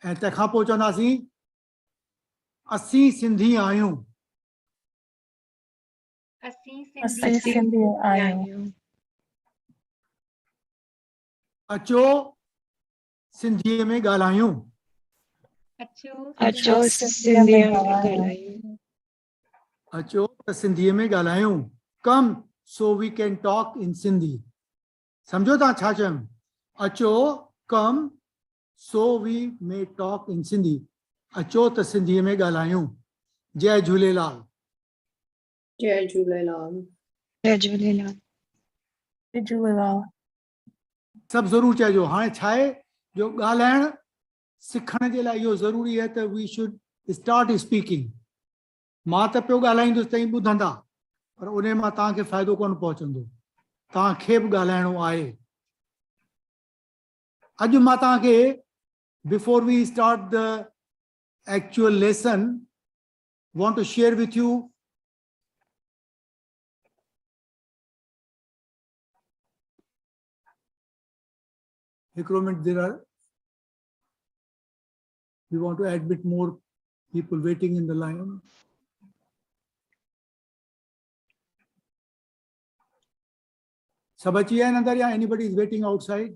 ऐं तंहिंखां पोइ चवंदासीं असीं सिंधी आहियूं असीं सिंधी आहियूं अचो सिंधीअ में ॻाल्हायूं अचो सिंधीअ में ॻाल्हायूं अचो त सिंधीअ में ॻाल्हायूं come so we can talk in Sindhi सम्झो तव्हां छा चयुमि अचो come so we may talk in Sindhi अचो त सिंधीअ में ॻाल्हायूं जय झूलेलाल जय झूलेलाल जय झूलेलाल जय झूलेलाल सभु ज़रूरु चइजो हाणे छा आहे जो ॻाल्हाइण सिखण जे लाइ इहो ज़रूरी आहे त वी शुड स्टार्ट स्पीकिंग मां त पियो ॻाल्हाईंदुसि तव्हीं ॿुधंदा पर उन मां तव्हांखे फ़ाइदो कोन पहुचंदो तव्हांखे बि ॻाल्हाइणो आहे अॼु मां तव्हांखे before we start the actual lesson want to share with you there are we want to admit more people waiting in the line सब अची है अंदर या anybody is waiting outside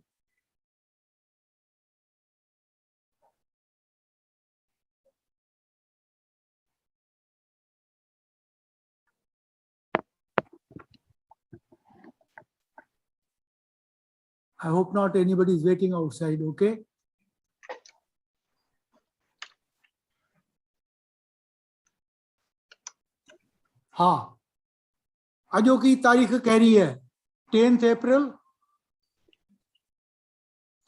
I hope not anybody is waiting outside, okay? हाँ, अजो की तारीख कह रही है 10th April,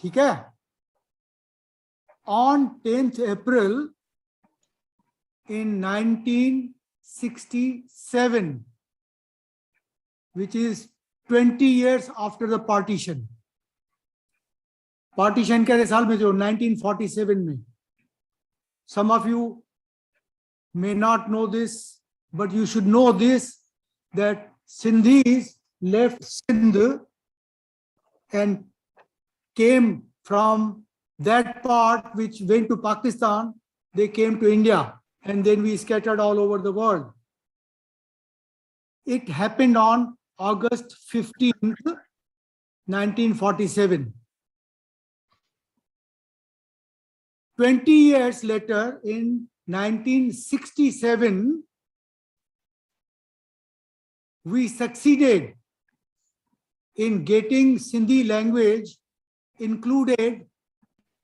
ठीक है? On 10th April in 1967, which is 20 years after the partition. Partition के साल में जो 1947 में some of you may not know this but you should know this that Sindhis left Sindh and came from that part which went to Pakistan. They came to India and then we scattered all over the world. It happened on August 15th 1947. 20 years later, in 1967, we succeeded in getting Sindhi language included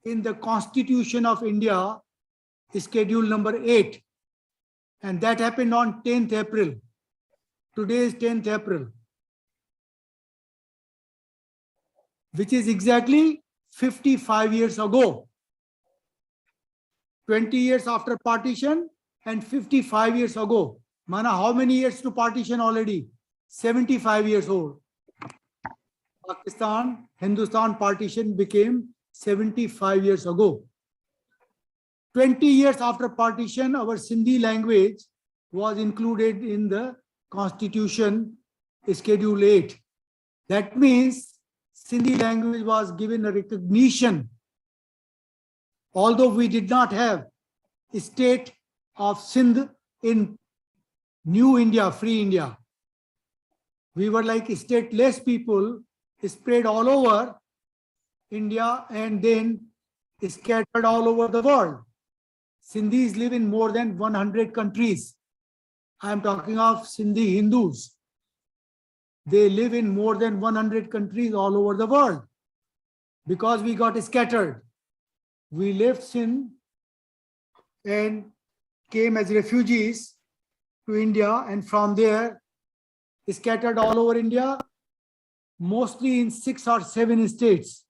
in the Constitution of India, Schedule number 8. And that happened on 10th April. Today is 10th April, which is exactly 55 years ago. 20 years after partition and 55 years ago. Mana, how many years to partition already? 75 years old. Pakistan, Hindustan partition became 75 years ago. 20 years after partition, our Sindhi language was included in the Constitution, Schedule 8. That means Sindhi language was given a recognition. Although we did not have a state of Sindh in New India, Free India. We were like stateless people spread all over India and then scattered all over the world. Sindhis live in more than 100 countries. I am talking of Sindhi Hindus. They live in more than 100 countries all over the world because we got scattered. We left Sindh and came as refugees to India, and from there scattered all over India, mostly in 6 or 7 states: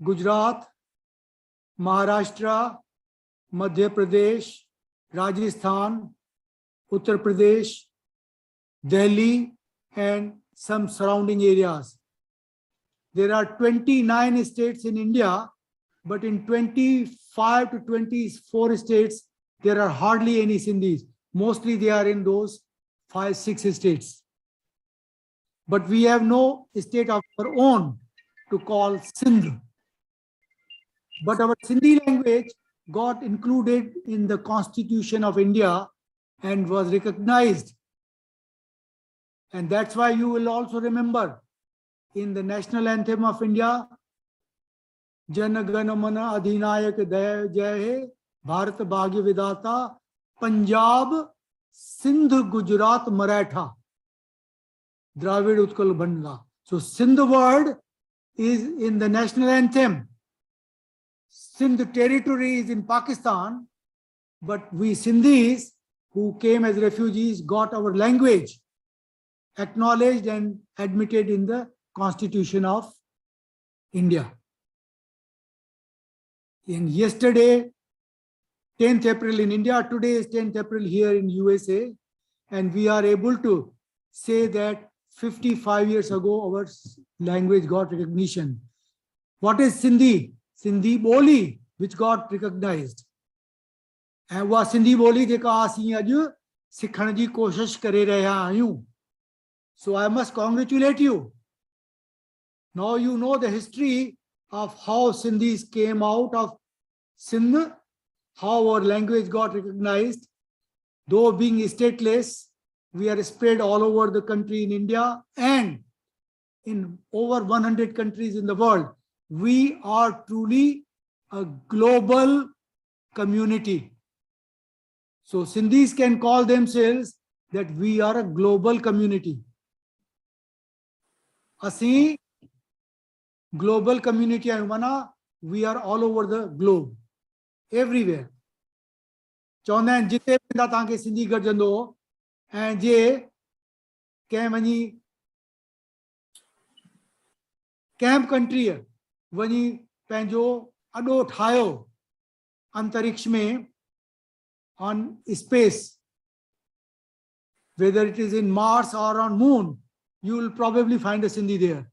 Gujarat, Maharashtra, Madhya Pradesh, Rajasthan, Uttar Pradesh, Delhi, and some surrounding areas. There are 29 states in India, but in 25 to 24 states, there are hardly any Sindhis. Mostly they are in those 5-6 states. But we have no state of our own to call Sindh. But our Sindhi language got included in the Constitution of India and was recognized. And that's why you will also remember in the national anthem of India, Jana Gana Mana Adhinayak Jai Bharat Bhagya Vidata, Punjab, Sindh, Gujarat, Maratha, Dravid Utkal Bandha. So Sindh word is in the national anthem. Sindh territory is in Pakistan, but we Sindhis who came as refugees got our language acknowledged and admitted in the Constitution of India. And yesterday, 10th April in India, today is 10th April here in USA, and we are able to say that 55 years ago our language got recognition. What is Sindhi? Sindhi Boli, which got recognized. And was Sindhi Boli jeka asii aju sikhण जी कोशिश करे रहा आहियूं. So I must congratulate you. Now you know the history of how Sindhis came out of Sindh, how our language got recognized. Though being stateless, we are spread all over the country in India and in over 100 countries in the world. We are truly a global community. So Sindhis can call themselves that we are a global community. Asi global community mana, we are all over the globe, everywhere. चवंदा आहिनि जिते वेंदा तव्हांखे सिंधी गॾिजंदो ऐं जे कंहिं वञी camp कंट्रीअ वञी पंहिंजो अॾो ठाहियो अंतरिक्ष में on space, whether it is in Mars or on Moon, you will probably find a Sindhi there.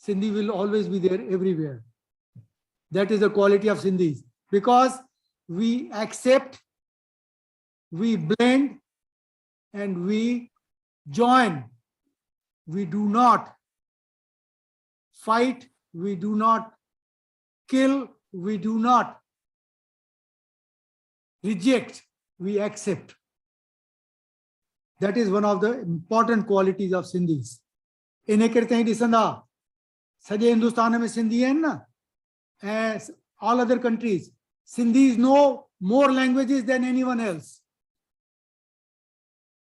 Sindhi will always be there everywhere. That is the quality of Sindhis, because we accept, we blend, and we join. We do not fight, we do not kill, we do not reject, we accept. That is one of the important qualities of Sindhis. इन करे तव्हां ॾिसंदा सॼे हिंदुस्तान में सिंधी आहिनि न, ऐं all other countries, Sindhis know more languages than anyone else.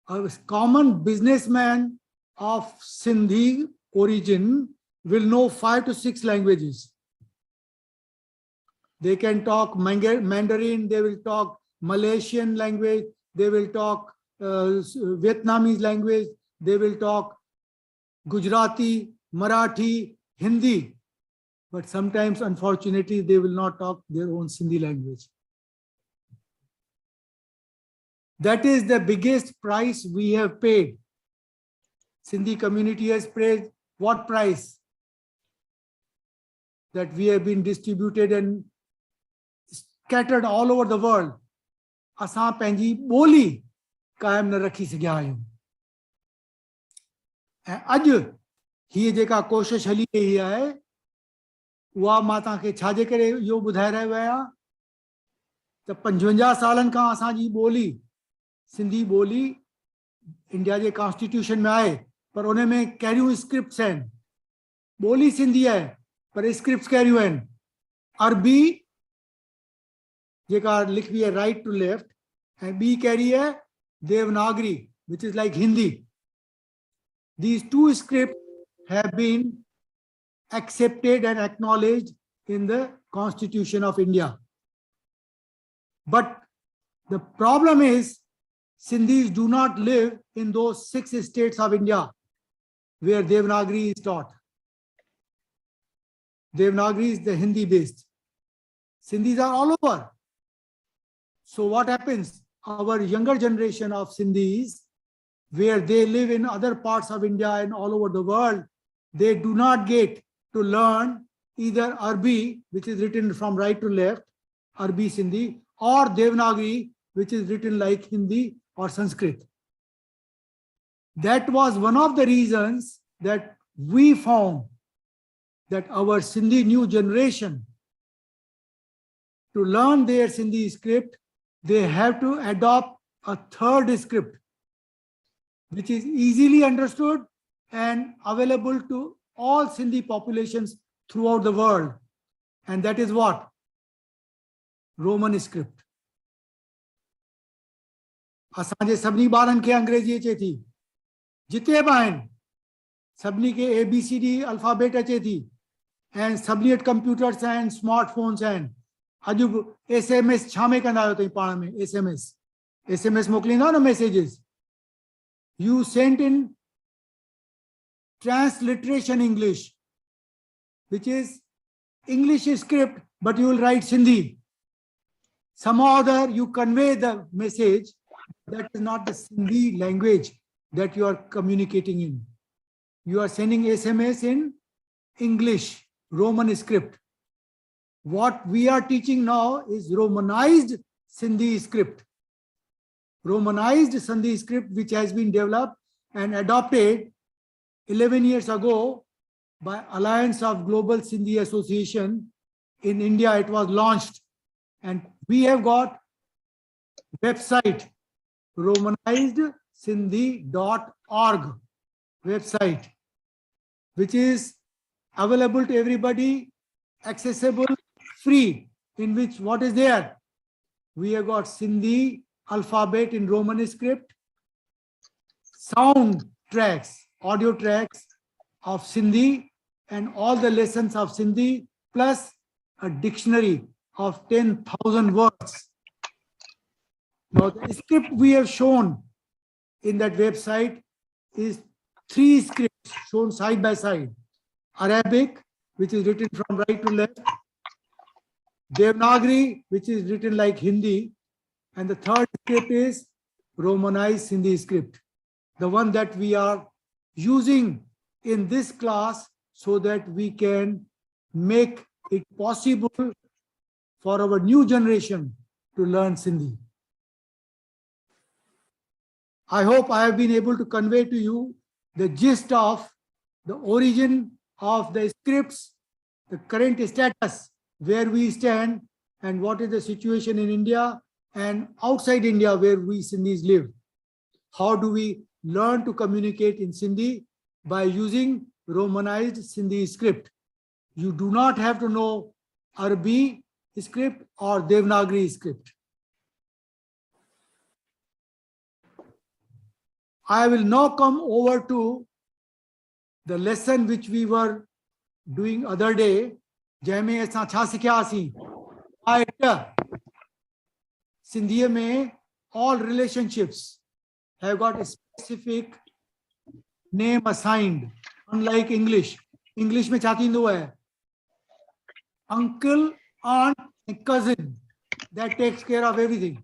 A common businessman of Sindhi origin will know 5 to 6 languages. They can talk Mandarin, they will talk Malaysian language, they will talk Vietnamese language, they will talk Gujarati, Marathi, Hindi. But sometimes, unfortunately, they will not talk their own Sindhi language. That is the biggest price we have paid. Sindhi community has paid what price? That we have been distributed and scattered all over the world. असां पंहिंजी ॿोली कायम न रखी सघिया आहियूं. ऐं अॼु हीअ जेका कोशिश हली रही आहे उहा मां तव्हांखे छाजे करे इहो ॿुधाए रहियो आहियां त 55 सालनि खां असांजी ॿोली सिंधी ॿोली इंडिया जे कॉन्स्टिट्यूशन में आहे, पर उन में कहिड़ियूं स्क्रिप्ट्स आहिनि. ॿोली सिंधी आहे पर स्क्रिप्ट्स कहिड़ियूं आहिनि? अरबी जेका लिखबी है राइट टू लेफ्ट, ऐं ॿी कहिड़ी है Devanagari, which is like Hindi. These two scripts have been accepted and acknowledged in the Constitution of India. But the problem is Sindhis do not live in those 6 states of India where Devanagari is taught. Devanagari is the Hindi based. Sindhis are all over. So what happens? Our younger generation of Sindhis, where they live in other parts of India and all over the world, they do not get to learn either Arabic, which is written from right to left, Arabic Sindhi, or Devanagari, which is written like Hindi or Sanskrit. That was one of the reasons that we found that our Sindhi new generation to learn their Sindhi script, they have to adopt a third script, which is easily understood and available to all Sindhi populations throughout the world. And that is what? Roman script. असांजे सभिनी ॿारनि खे अंग्रेजी अचे थी, जिते बि आहिनि सभिनी खे ABCD अल्फाबेट अचे थी, ऐं सभिनी वटि कंप्यूटर्स आहिनि, स्मार्टफोन्स आहिनि. अॼु बि SMS छा में कंदा आहियो तव्हीं पाण में? SMS मोकिलींदा न messages. You sent in transliteration English, which is English script, but you will write Sindhi. Somehow or other you convey the message. That is not the Sindhi language that you are communicating in. You are sending SMS in English, Roman script. What we are teaching now is Romanized Sindhi script. Romanized Sindhi script, which has been developed and adopted 11 years ago by Alliance of Global Sindhi Association. In India, it was launched. And we have got website, romanizedSindhi.org website, which is available to everybody, accessible, free, in which what is there? We have got Sindhi alphabet in Roman script, sound tracks, audio tracks of Sindhi, and all the lessons of Sindhi, plus a dictionary of 10,000 words. Now, the script we have shown in that website is 3 scripts shown side by side. Arabic, which is written from right to left. Devanagari, which is written like Hindi. And the third script is Romanized Sindhi script, the one that we are using in this class so that we can make it possible for our new generation to learn Sindhi. I hope I have been able to convey to you the gist of the origin of the scripts, the current status, where we stand, and what is the situation in India and outside India where we Sindhis live. How do we learn to communicate in Sindhi? By using Romanized Sindhi script. You do not have to know Arabic script or Devanagari script. I will now come over to the lesson which we were doing other day. जंहिंमें असां छा सिखियासीं? Sindhi में all relationships have got a specific name assigned, unlike English. English में छा थींदो है? Uncle, aunt, and cousin. That takes care of everything.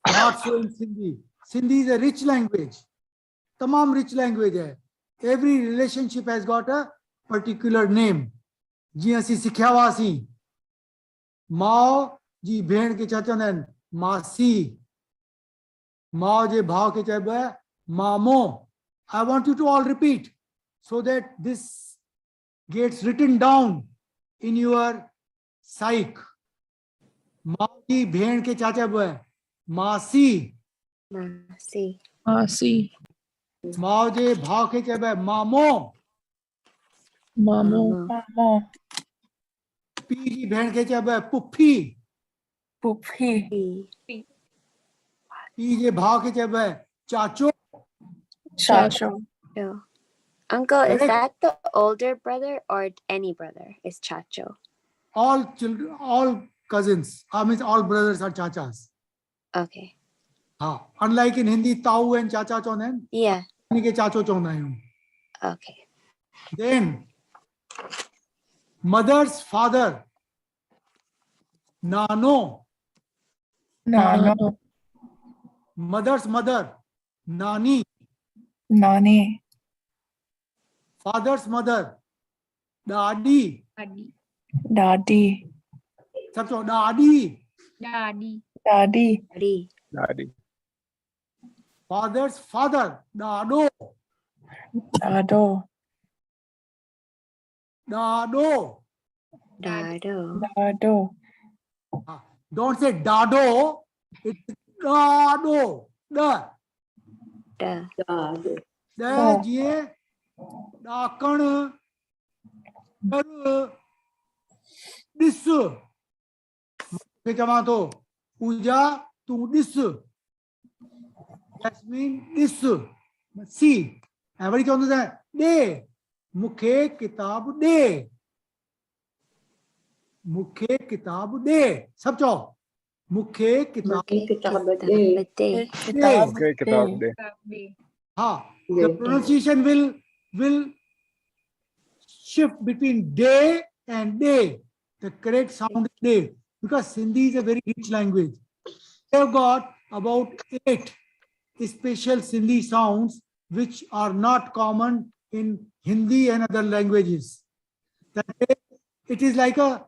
Not so in Sindhi. Sindhi is a rich language. Tamam rich language hai. Every relationship has got a particular name. जी असी सिखिया हुआसीं. माओ जी भेण खे छा चवंदा आहिनि? मासी. माओ जे भाउ खे चइबो आहे मामो. I want you to all repeat so that this gets written down in your psyche. माओ जी भेण खे छा चइबो आहे? मासी. Masi. Masi. माओ जे भाउ खे चइबो आहे मामो. Mamo. Mamo. पीउ जी भेण खे चइबो आहे पुफी. Pupi. पीउ जे भाउ खे चइबो आहे चाचो. Chacho. Yeah. Uncle, is Correct. that the older brother or any brother? Is Chacho? All children, all cousins, I mean all brothers are chachas. Okay. हाँ, unlike in Hindi, ताऊ and चाचा चवंदा आहिनि. Yeah. इन्ही खे चाचो चवंदा आहियूं. Okay. Then mother's father, nano. Nano. Mother's mother, nani. Nani. Father's mother, dadi. Daddy. सब चो dadi. Daddy. Daddy. Father's father, dado. Dado. Dado. Dado. Dado. Don't say dado. It's dado. Da. Da. Da jiye. Dakan. Dar. This. के जमा तो पूजा तू this that mean this see everybody चौंद है दे मुखे किताब दे सब चो मुखे किताब Kitab दे किताब दे हाँ the pronunciation will shift between day and day. The correct sound is day because Sindhi is a very rich language. We have got about 8 special Sindhi sounds which are not common in Hindi and other languages. That it is like a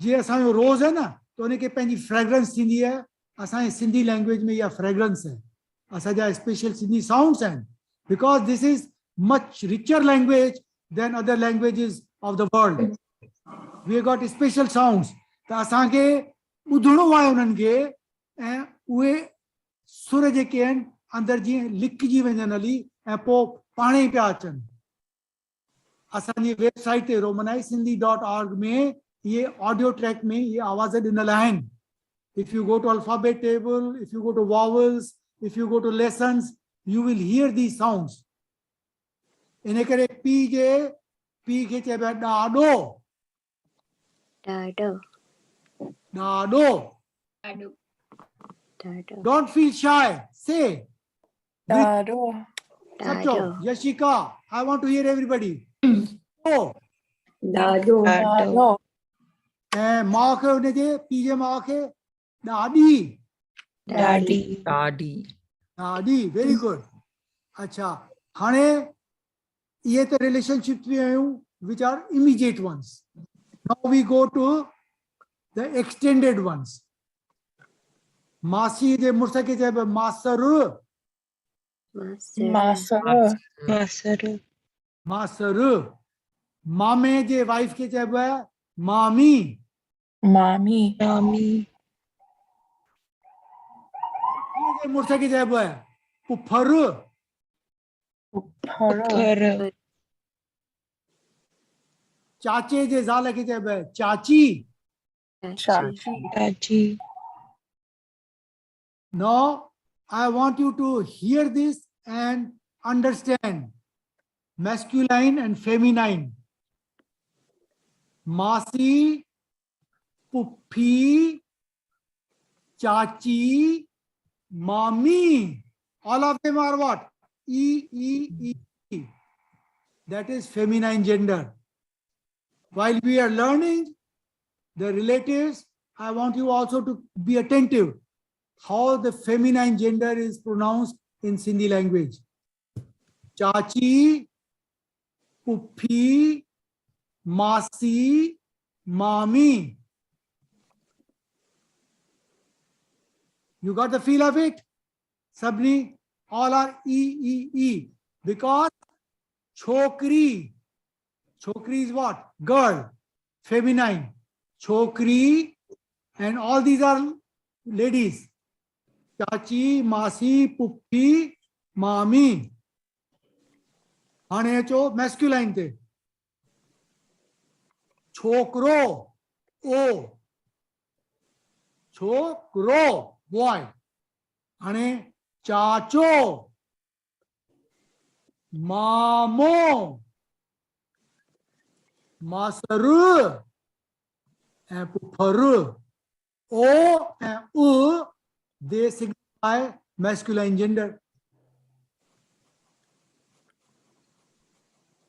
जे असांजो रोज है ना तो उनखे पंहिंजी fragrance थींदी आहे असांजे Sindhi language में इहा फ्रेग्रेंस है असांजा स्पेशल सिंधी साउंड्स आहिनि because this is much richer language than other languages of the world we have got special sounds त असांखे ॿुधणो आहे उन्हनि खे ऐं उहे सुर जेके आहिनि अंदरि जीअं लिखिजी वञनि हली ऐं पोइ पाणे ई पिया अचनि असांजी वेबसाइट ते romanaisinधी.org में ये ऑडियो ट्रैक में ये आवाज ॾिनल आहिनि if you go to alphabet table if you go to vowels if you go to lessons you will hear these sounds इन करे पी खे चइबो आहे ॾाढो ॾाढो don't feel shy say दारो सब चो Yashika I want to hear everybody oh दारो ऐं Maui खे हुनजे पीउ जे माउ खे ॾाढी ॾाढी वेरी गुड अच्छा हाणे इहे त रिलेशनशिप्स बि आहियूं which are immediate ones now we go to the extended ones मासी जे मुड़ुस खे चइबो आहे मासर मासर मामे जे वाइफ खे चइबो आहे मामी जे मुड़ुस खे चइबो आहे पुफर चाचे जे ज़ाल खे चइबो आहे चाची Now, I want you to hear this and understand masculine and feminine. Masi, Puppi, Chachi, Mami. All of them are what? E. That is feminine gender. While we are learning the relatives, I want you also to be attentive how the feminine gender is pronounced in Sindhi language. Chachi, Puppi, Masi, Mami. You got the feel of it? Sabni, all are E. Because chokri is what? Girl, feminine. Chokri, and all these are ladies. चाची मासी puppy मामी हाणे अचो masculine ते छोकरो boy हाणे चाचो मामो मासर ऐं पुफर ओ ऐं they signify masculine gender.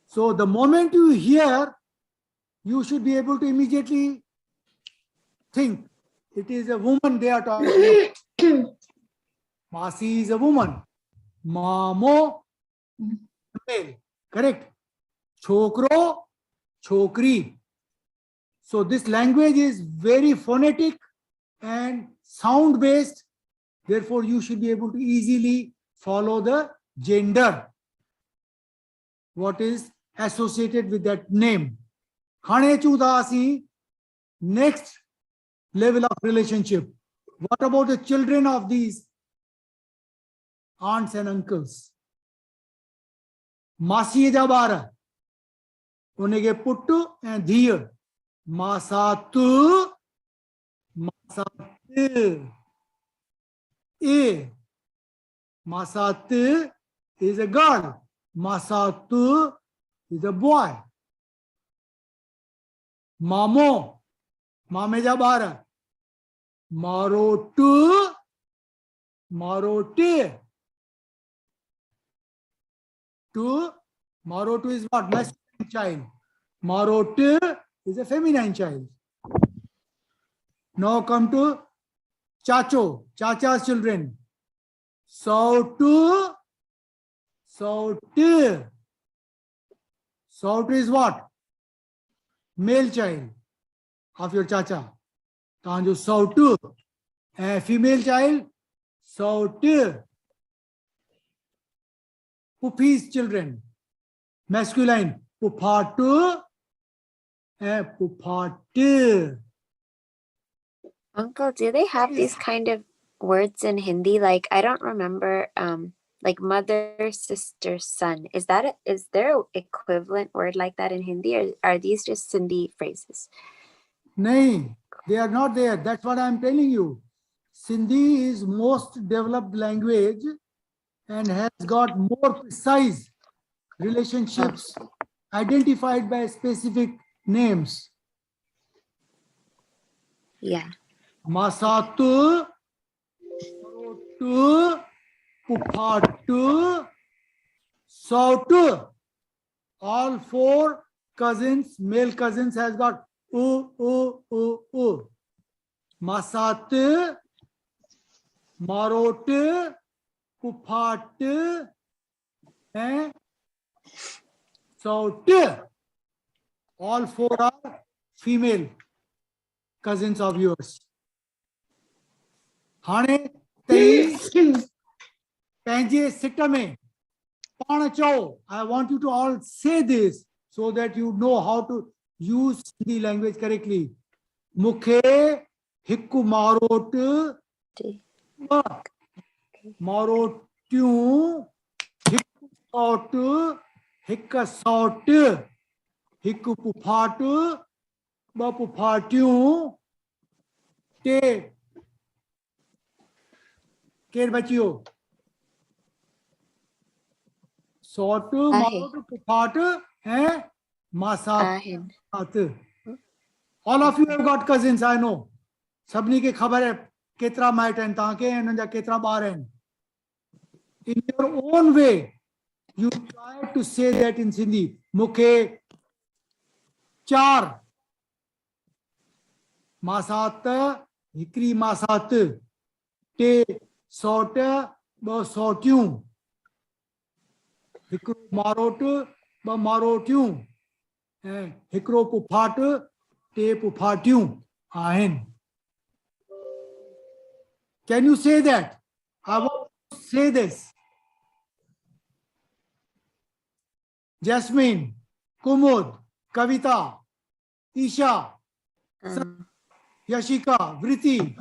So the moment you hear, you should be able to immediately think it is a woman they are talking about. Masi is a woman. Mamo, male. Correct. Chokro, chokri. So this language is very phonetic and sound based. Therefore, you should be able to easily follow the gender, what is associated with that name. Hane chudasi, next level of relationship. What about the children of these aunts and uncles? Masi jabara. Unege puttu and dhiya. Masatu. Masatu. A. Masatu is a girl. Masatu is a boy. Mamo. Mame jabara. Marotu. Marote. To Marotu is what? Masculine child. Marote is a feminine child. Now come to Chacho, Chacha's children. Sautu, Sautu. Sautu is what? Male child of your Chacha. Kanju Sautu. And female child, Sautu. Pupi's children. Masculine, Pupatu and Pupatu. Uncle, do they have these kind of words in Hindi? Like, I don't remember, like mother, sister, son. Is there an equivalent word like that in Hindi, or are these just Sindhi phrases? No, they are not there. That's what I'm telling you. Sindhi is most developed language and has got more precise relationships identified by specific names. Yeah. Masatu, Marotu, Pupatu, Sautu. All four cousins, male cousins, has got U. Masatu, Marotu, Pupatu, and Sautu. All four are female cousins of yours. Hane tei penje sitame panacho. I want you to all say this so that you know how to use the language correctly. Mukhe hikku marot marotyu hikku sort hikka sort hikku pufatu ba pufatyu te केर बचियो सौट mouth पुफाट है मासात all of you have got cousins I know सबनी के खबर है केतरा might हैं ताके हैं नंजा केतरा बार हैं in your own way you try to say that in Sindhi मुखे चार मासात हिकरी मासात ते सौट ब सौट्यूं हिकरो मारोट ब मारोट्यूं ऐं हिकरो पुफाट ते पुफाट्यूं आहिनि. Can you say that? I want to say this. Jasmine, Kumud, Kavita, Isha, Yashika, Vriti,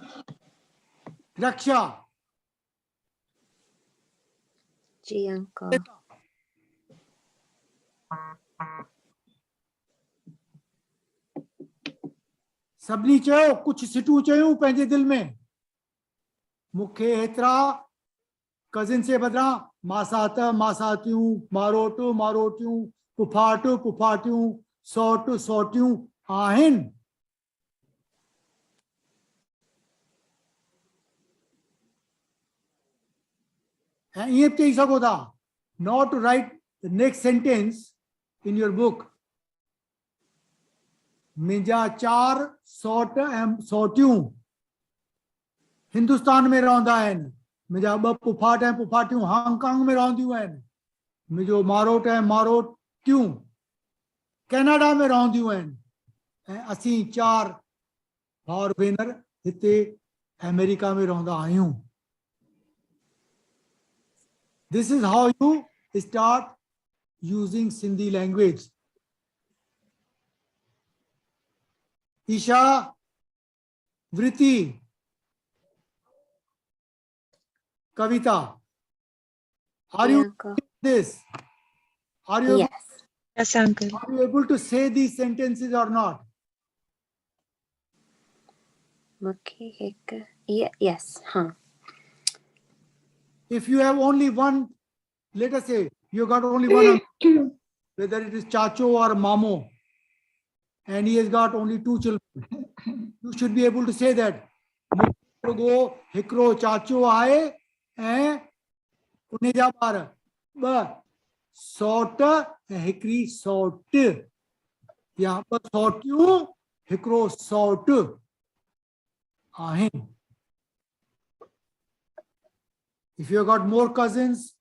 Raksha. Ji uncle. सबनी चयो कुछ सिटू चयूं पंहिंजे दिल में मूंखे हेतिरा कजिन से बदिरां मासात मासातियूं मारोट मारोटियूं पुफाट पुफाटियूं सौट सौटियूं आहिनि. ऐं ईअं बि चई सघो था not to write the next sentence in your book. मुंहिंजा चार सौट ऐं सौटियूं हिंदुस्तान में रहंदा आहिनि. मुंहिंजा ॿ पुफाट ऐं पुफाटियूं हांगकांग में रहंदियूं आहिनि. मुंहिंजो मारोट ऐं मारोटियूं कैनेडा में रहंदियूं आहिनि. ऐं असीं चार भाउर भेनर हिते अमेरिका में रहंदा आहियूं. This is how you start using Sindhi language. Isha, Vritti, Kavita, are Yeah, you uncle. this? Are you, Yes. Yes, uncle. are you able to say these sentences or not? Mukhi hik. Yeah, yes. Huh. If you have only one, let us say you got only one uncle, whether it is Chacho or Mamo, and he has got only 2 children, you should be able to say that. Go hikro chacho aaye and une ja bar ba sort and hikri sort yahan par sort you hikro sort aahe. If you have got more cousins,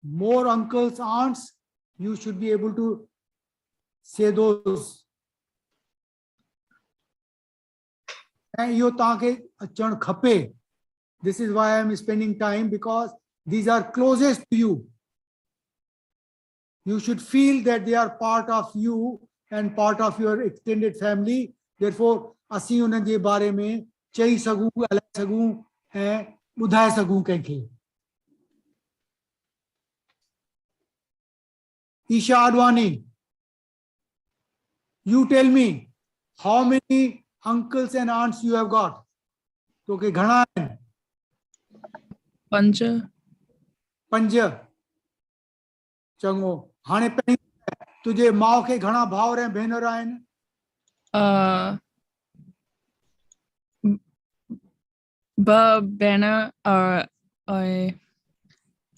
more uncles, aunts, you should be able to say those. And yo taake achhan khape. This is why I am spending time, because these are closest to you. You should feel that they are part of you and part of your extended family. Therefore, assi unan je bare mein chai sagu, alai sagu, and budhai sagu kenke. Isha Advani, you tell me how many uncles and aunts you have got. तो के घणा आहिनि? पंज. पंज. चङो. हाणे पहिरीं तुंहिंजे माउ खे घणा भाउर ऐं भेनर आहिनि? ॿ भेण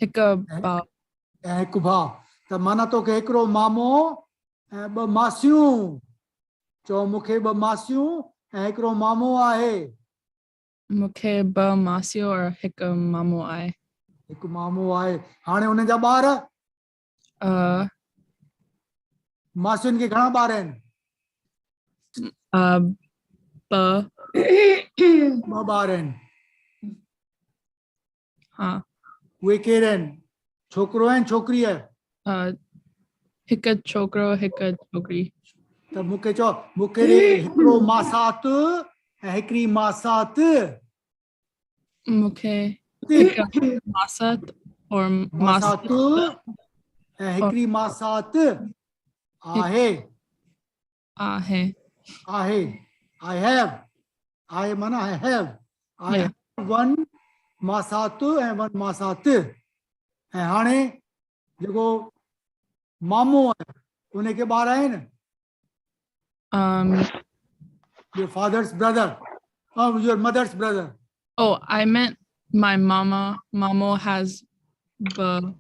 हिकु भाउ. ऐं हिकु भाउ. त माना तोखे हिकिड़ो मामो ऐं 2 मासियूं. चओ मूंखे 2 मासियूं ऐं हिकिड़ो मामो आहे. मूंखे 2 मासियूं और हिकु मामो आहे. हिकु मामो आहे. हाणे हुन जा ॿार? मासियुनि खे घणा ॿार आहिनि? 2 ॿार आहिनि. हा. उहे केरु आहिनि? छोकिरो ऐं छोकिरी आहे? हिकु छोकिरो हिकु छोकिरी. त मूंखे चओ मूंखे हिकिड़ो मासात ऐं हिकिड़ी मासात. मूंखे हिकु मासात और मासात ऐं हिकिड़ी मासात आहे. आहे. आहे. I have. I माना I have. I Yeah. have 1 मासात ऐं 1 मासात. ऐं हाणे जेको मामो आहे उनखे ॿार आहिनि? Your father's brother. Oh, your mother's brother. Oh, I meant my mamo has 2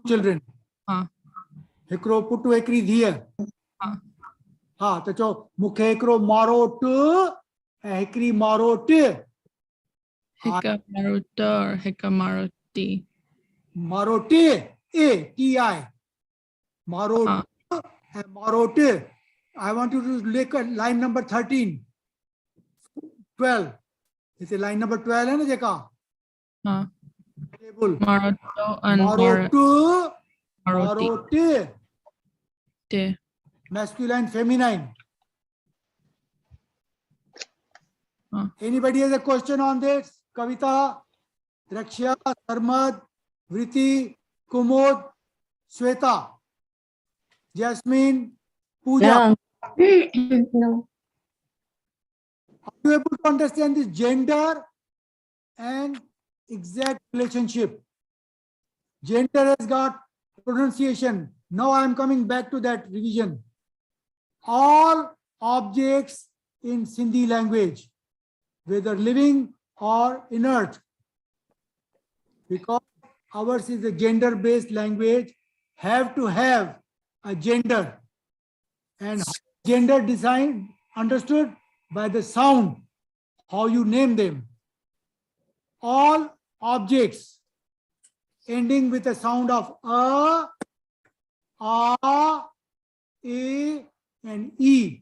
children. हाँ. हिकिड़ो पुटु हिकिड़ी धीअ. हाँ. हा त चओ मूंखे हिकिड़ो मारोट ऐं हिकिड़ी मारोट. हिकु मारोट और हिकु मारोटी. मारोटी ATI. Marot and Marot. I want you to look at line number 13. 12. It's line number 12 है ना जेका? हाँ. Table. Maroto and Marot. maroti. Marot. Masculine, feminine. Anybody has a question on this? Kavita, Raksha, Sarmad, Vritti, Kumod, Sweta, Jasmine, Pooja. No. Are you able to understand this gender and exact relationship? Gender has got pronunciation. Now I am coming back to that revision. All objects in Sindhi language, whether living or inert, because ours is a gender-based language, have to have a gender. And gender design understood by the sound, how you name them. All objects ending with a sound of a, and e,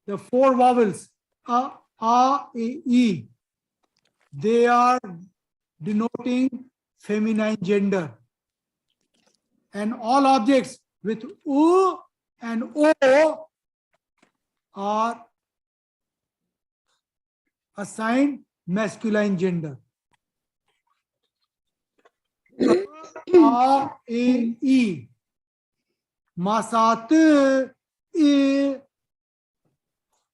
the 4 vowels, a, e, they are denoting feminine gender. And all objects with u and o are assigned masculine gender. A, E. Masat, E.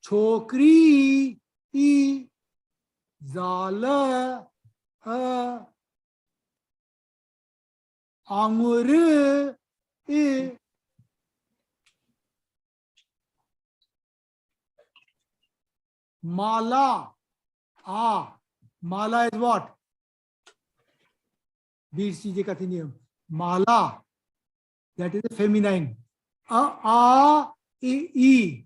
Chokri, E. Zala, A. Angur, E. Mala, A. Mala is what? BCJ Katinium. Mala. That is a feminine. A, E.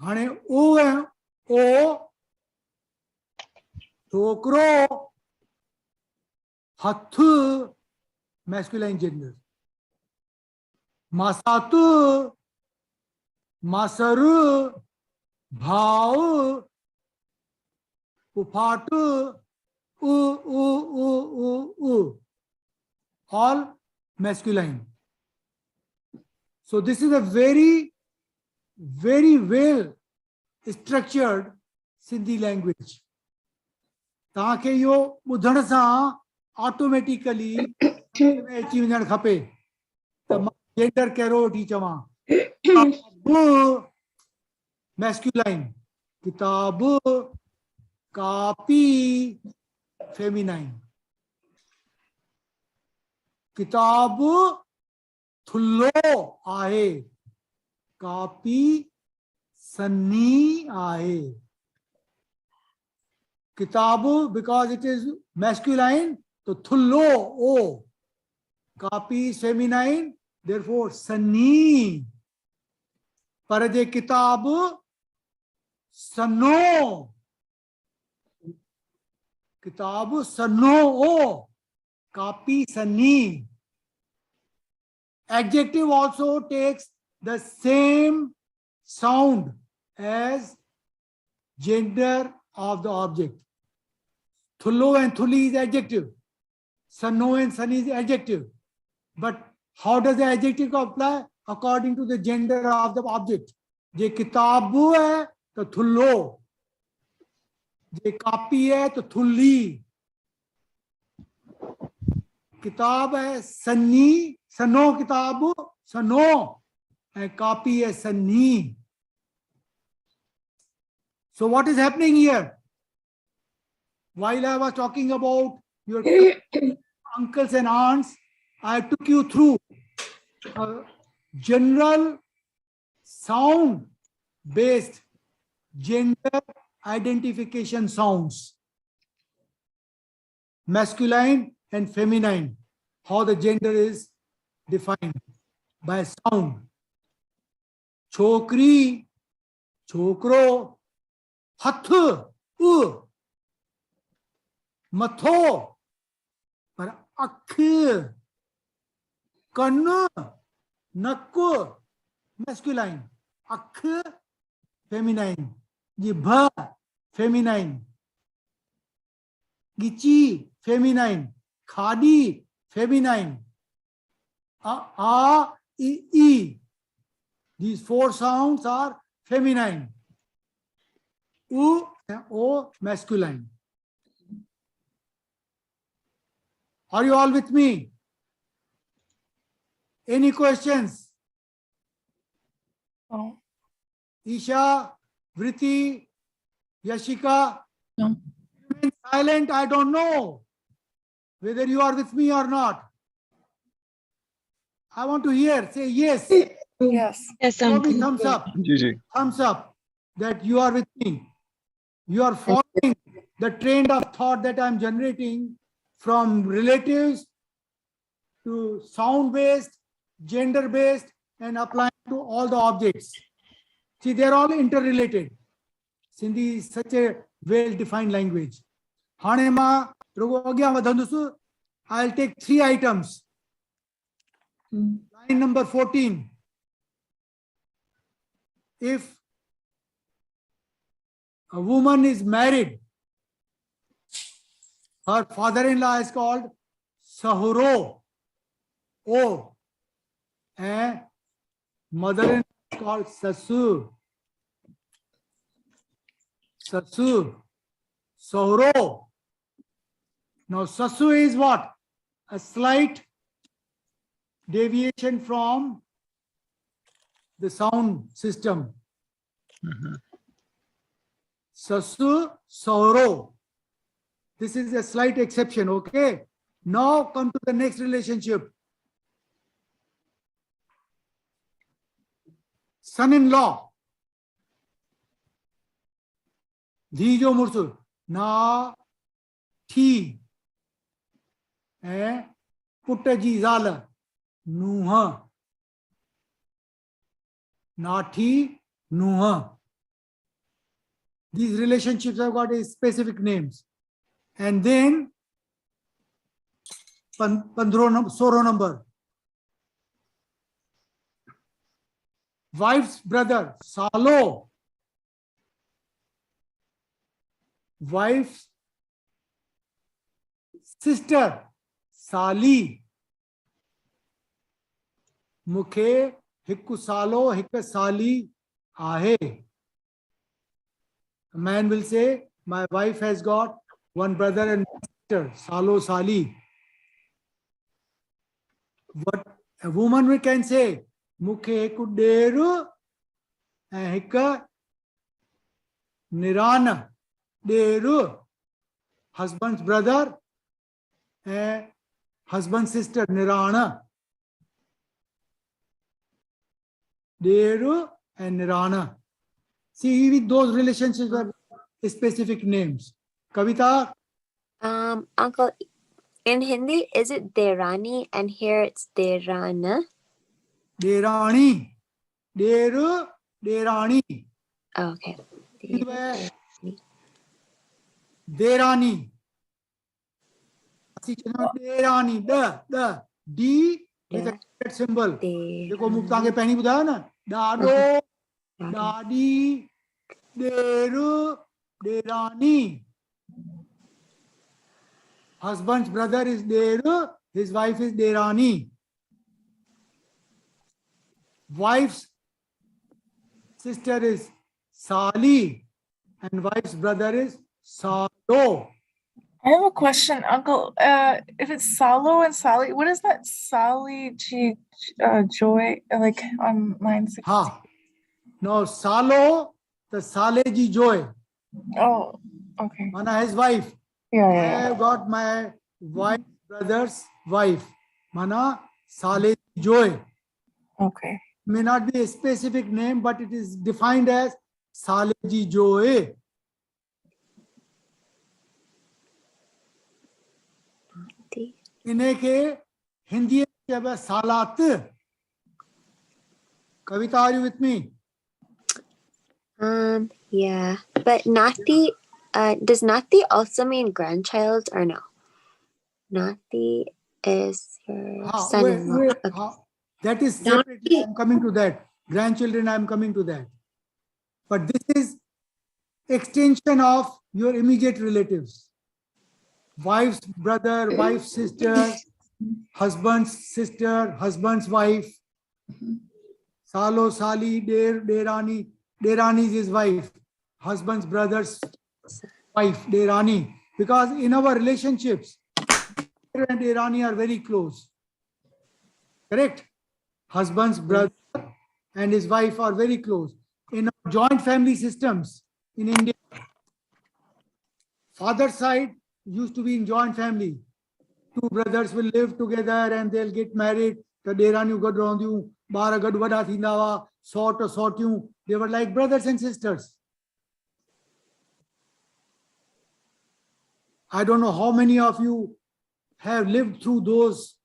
Hane O, O. Chokro. Hathu. Masculine gender. Masatu. Masaru. Bhau. Upatu. All masculine. So this is a very, very well structured Sindhi language. ताकि यो ॿुधण सां automatically अची वञणु खपे त मां gender कहिड़ो वठी चवां मैस्कुलाइन किताब कापी फेमिनाइन किताब थुल्लो आहे कापी सन्नी आहे किताब because it is masculine तो थुल्लो ओ कापी फेमिनाइन therefore सन्नी पर जे किताब सन्नो किताब सन्नो ओ कापी सन्नी. Adjective also takes the same sound as gender of the object. Thullo and thuli is adjective. Sanno and sunny is adjective. But how does the adjective apply? According to the gender of the object. Je kitabu hai to thullo. Je copy hai to thulli. किताब है सन्नी सनो किताब सनो and copy है Sunny. So what is happening here? While I was talking about your uncles and aunts, I took you through general sound based gender identification sounds. Masculine and feminine, how the gender is defined by sound. Chokri, chokro, hath, matho, par akh, kanna, nakku, masculine, akh, feminine, jibha, feminine, gichi, feminine, khadi, feminine, e. These four sounds are feminine. U and O masculine. Are you all with me? Any questions? Oh, Isha, Vriti, Yashika? no. Silent, I don't know whether you are with me or not. I want to hear. Say yes. Yes. Yes, Show me uncle. thumbs up. Ji ji Thumbs up that you are with me. You are following the train of thought that I'm generating from relatives to sound-based, gender-based, and applying to all the objects. See, they're all interrelated. Sindhi is such a well-defined language. Hane ma rugo agya vadhandusu. I'll take 3 items. Line number 14. If a woman is married, her father-in-law is called Sahuro, O, and mother-in-law is called Sasu. Sasu, Soro. Now, Sasu is what? A slight deviation from the sound system. Sasu, Soro. This is a slight exception, okay? Now come to the next relationship. Son-in-law. Dhijo mursu. Na, thi. Puttaji zala. Nuha. Nathi, Nuha. These relationships have got a specific names. And then, Soro number. Wife's brother, Salo. Wife's sister, Sali. Mukhe, Hikku Salo, Hikka Sali, Ahe. A man will say, my wife has got one brother and sister, Salo, Sali. What a woman can say, Mukhe Hikku Deru, and Hikka Nirana. Deru, husband's brother, husband's sister, Nirana. Deru and Nirana. See, with those relationships are specific names. Kavita? Uncle, in Hindi, is it Derani and here it's Derana? Derani. Deru, Derani. Oh, okay. Derani. Derani. The. D with a red symbol. देखो मुक्ता के पहनी बुझाया ना डाडो daddy डेरू डेरानी. Husband's brother is Deru, his wife is Derani. Wife's sister is Sali and wife's brother is Salo. I have a question, Uncle. If it's Salo and Sally, what is that Sally Joy like on line 16? Ha. Now Salo, the Saleji Joy. Oh, okay. Mana his wife. Yeah, I yeah, have got my wife's brother's wife. Mana Saleji Joy. Okay. May not be a specific name, but it is defined as Saleji Joy. इन्हें के हिंदी जब सालात. Kavita, are you with me? Yeah, but Nati, does Nati also mean grandchild or no? Nati is your son-in-law. Okay. That is separate. I am coming to that. Grandchildren, I am coming to that. But this is extension of your immediate relatives. Wife's brother, wife's sister, husband's sister, husband's wife. Salo, Sali, Derani. Derani is his wife. Husband's brother's wife, Derani. Because in our relationships, Der and Derani are very close. Correct? Husband's brother and his wife are very close. In our joint family systems in India, father's side used to be in joint family. Two brothers will live together and they'll get married. The Derani gad rondu, bara gad wada thindawa, sort or sortu. They were like brothers and sisters. I don't know how many of you have lived through those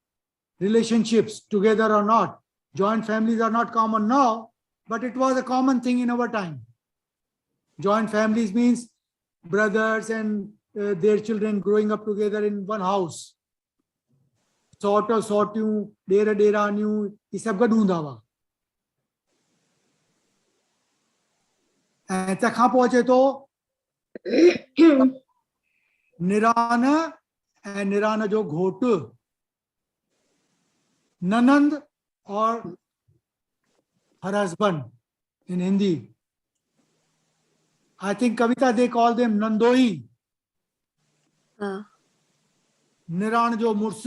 relationships together or not. Joint families are not common now, but it was a common thing in our time. Joint families means brothers and their children growing up together in one house. Sortu, sortu, dera, deranu, ये सब का ढूंढा हुआ. ऐसा कहाँ पहुँचे तो निराना and निराना जो घोट ननंद or her husband in Hindi. I think Kavita, they call them Nandoi. Niran jo murs,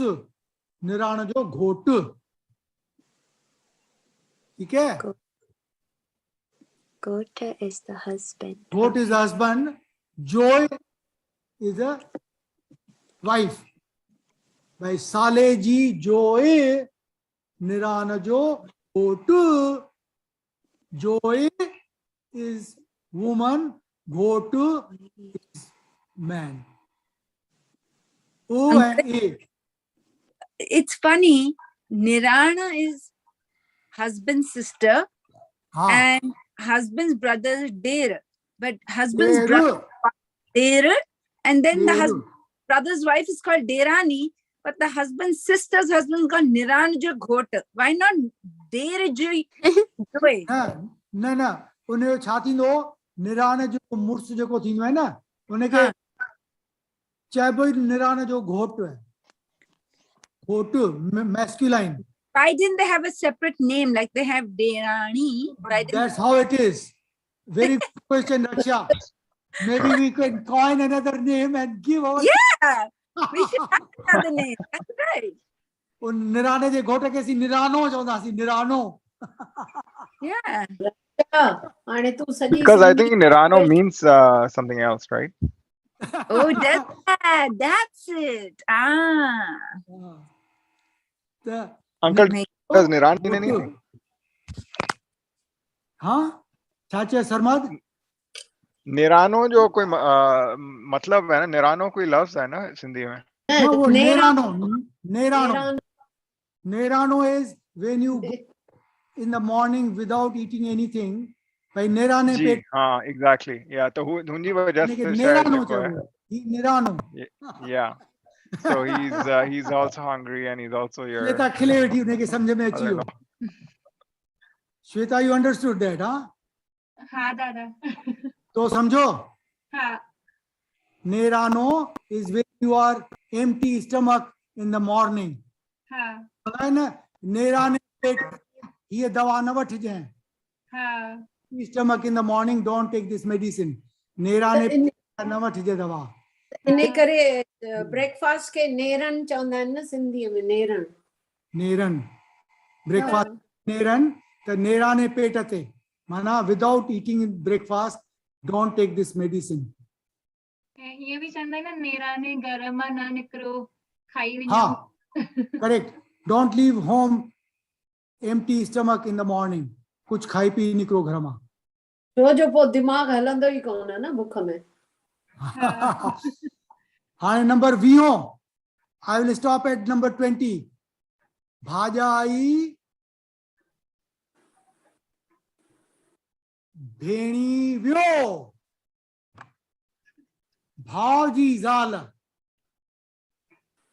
Niran jo ghot. Okay? Gota is the husband. Ghot is the husband. Joy is the wife. By Sale ji Joy, Niran jo ghot. Joy is woman, ghot is man. O and A. It's funny. Nirana is husband's sister हाँ, and husband's brother is Der. But husband's brother there, Der, and then the there. brother's wife is called Derani, but the husband's sister's husband is called Niranjo Ghota. Why not Der Joy? न न उन्हें छा थींदो निरान जो मुर्स जेको थींदो आहे न उनखे हाँ। चइबो ई निरान जो घोट आहे घोट masculine. Why didn't they have a separate name like they have Derani? Why didn't That's how it is. Very good question, Raksha. Maybe we can coin another name and give our. Yeah, we should have another name. That's right. उन निराने जे घोट खे असीं निरानो चवंदासीं निरानो. Yeah. हाणे तूं सॼी Because I Sindhi think Nirano means something else, right? Oh, that's it. Ah. The Uncle, Make- does Niran mean anything? हाँ छा चए सरमद? निरानो जो कोई मतलब है ना, निरानो कोई लफ्ज है ना सिंधी में. No, वो नेरानो नेरानो. Nerano is when you go in the morning without eating anything. भाई नेराने जी पेट हाँ, exactly. Yeah, तो हुंजी वजह से शायद नेरानो मेरे को है. चलो. नेरानो. Yeah. So he's also hungry and he's also your. Shweta खिले बैठी उन्हें के समझ में अची I हो. don't know. Shweta, you understood that, हाँ? हाँ दादा. तो समझो. हाँ. Nerano is when you are empty stomach in the morning. हाँ. पता है ना? नेराने पेट ये दवा न वठ जाए. हाँ. Stomach in the morning, don't take this medicine. नेराने पेट न वठ जाए दवा. इन करे ब्रेकफास्ट खे नेरन चवंदा आहिनि न सिंधीअ में नेरन. नेरन. Breakfast नेरन त नेराने पेट ते माना without eating breakfast, don't take this medicine. ये भी चवंदा आहिनि न नेराने घर मां न निकिरो खाई वञो. हाँ, correct. Don't leave home empty stomach in the morning. कुछ खाई पी निकरो घर मां. छो जो पोइ दिमाग़ हलंदो ई कोन आहे न बुख में. हाणे number 20. I will stop at number 20. भाजाई भेणी वियो. भावजी ज़ाल.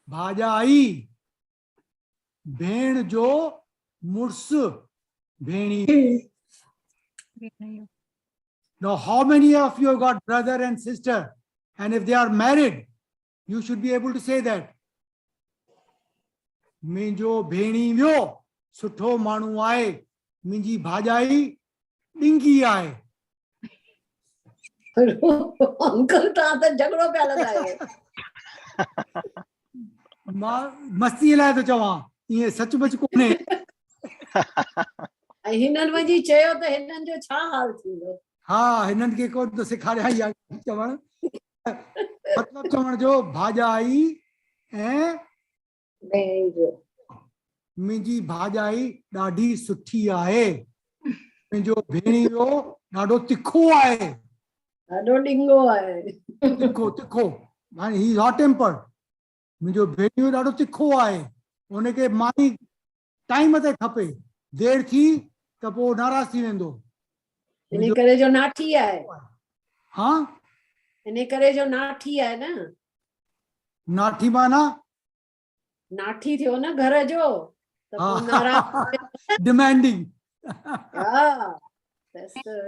भाजाई भेण जो मुड़स भेणी. Now, how many of you have got brother and sister? And if they are married, you should be able to say that. मुंहिंजो भेणी वियो सुठो माण्हू आहे. मुंहिंजी भाॼाई ॾिंगी आहे. अंकल तव्हां त झगड़ो पिया लॻायो. मां मस्तीअ लाइ थो चवां. ईअं सचमुच कोन्हे. ऐं हिननि वञी चयो त हिननि जो छा हाल थींदो. हा, हिननि खे कोन थो सेखारिया इहा चवण. मतिलबु चवण जो भाॼाई ऐं भेण जो. मुंहिंजी भाॼाई ॾाढी सुठी आहे. मुंहिंजो भेणीयो ॾाढो तिखो आहे. ॾाढो ॾिंगो आहे. तिखो तिखो हाणे ही हॉट टेम्पर. मुंहिंजो भेणियो ॾाढो तिखो आहे. हुनखे मानी टाइम ते खपे. देरि थी त पोइ नाराज़ थी वेंदो. इन करे जो नाठी आहे. हा, इन करे जो नाठी आहे न. नाठी माना नाठी थियो न घर जो त पोइ नाराज़. डिमांडिंग. हा.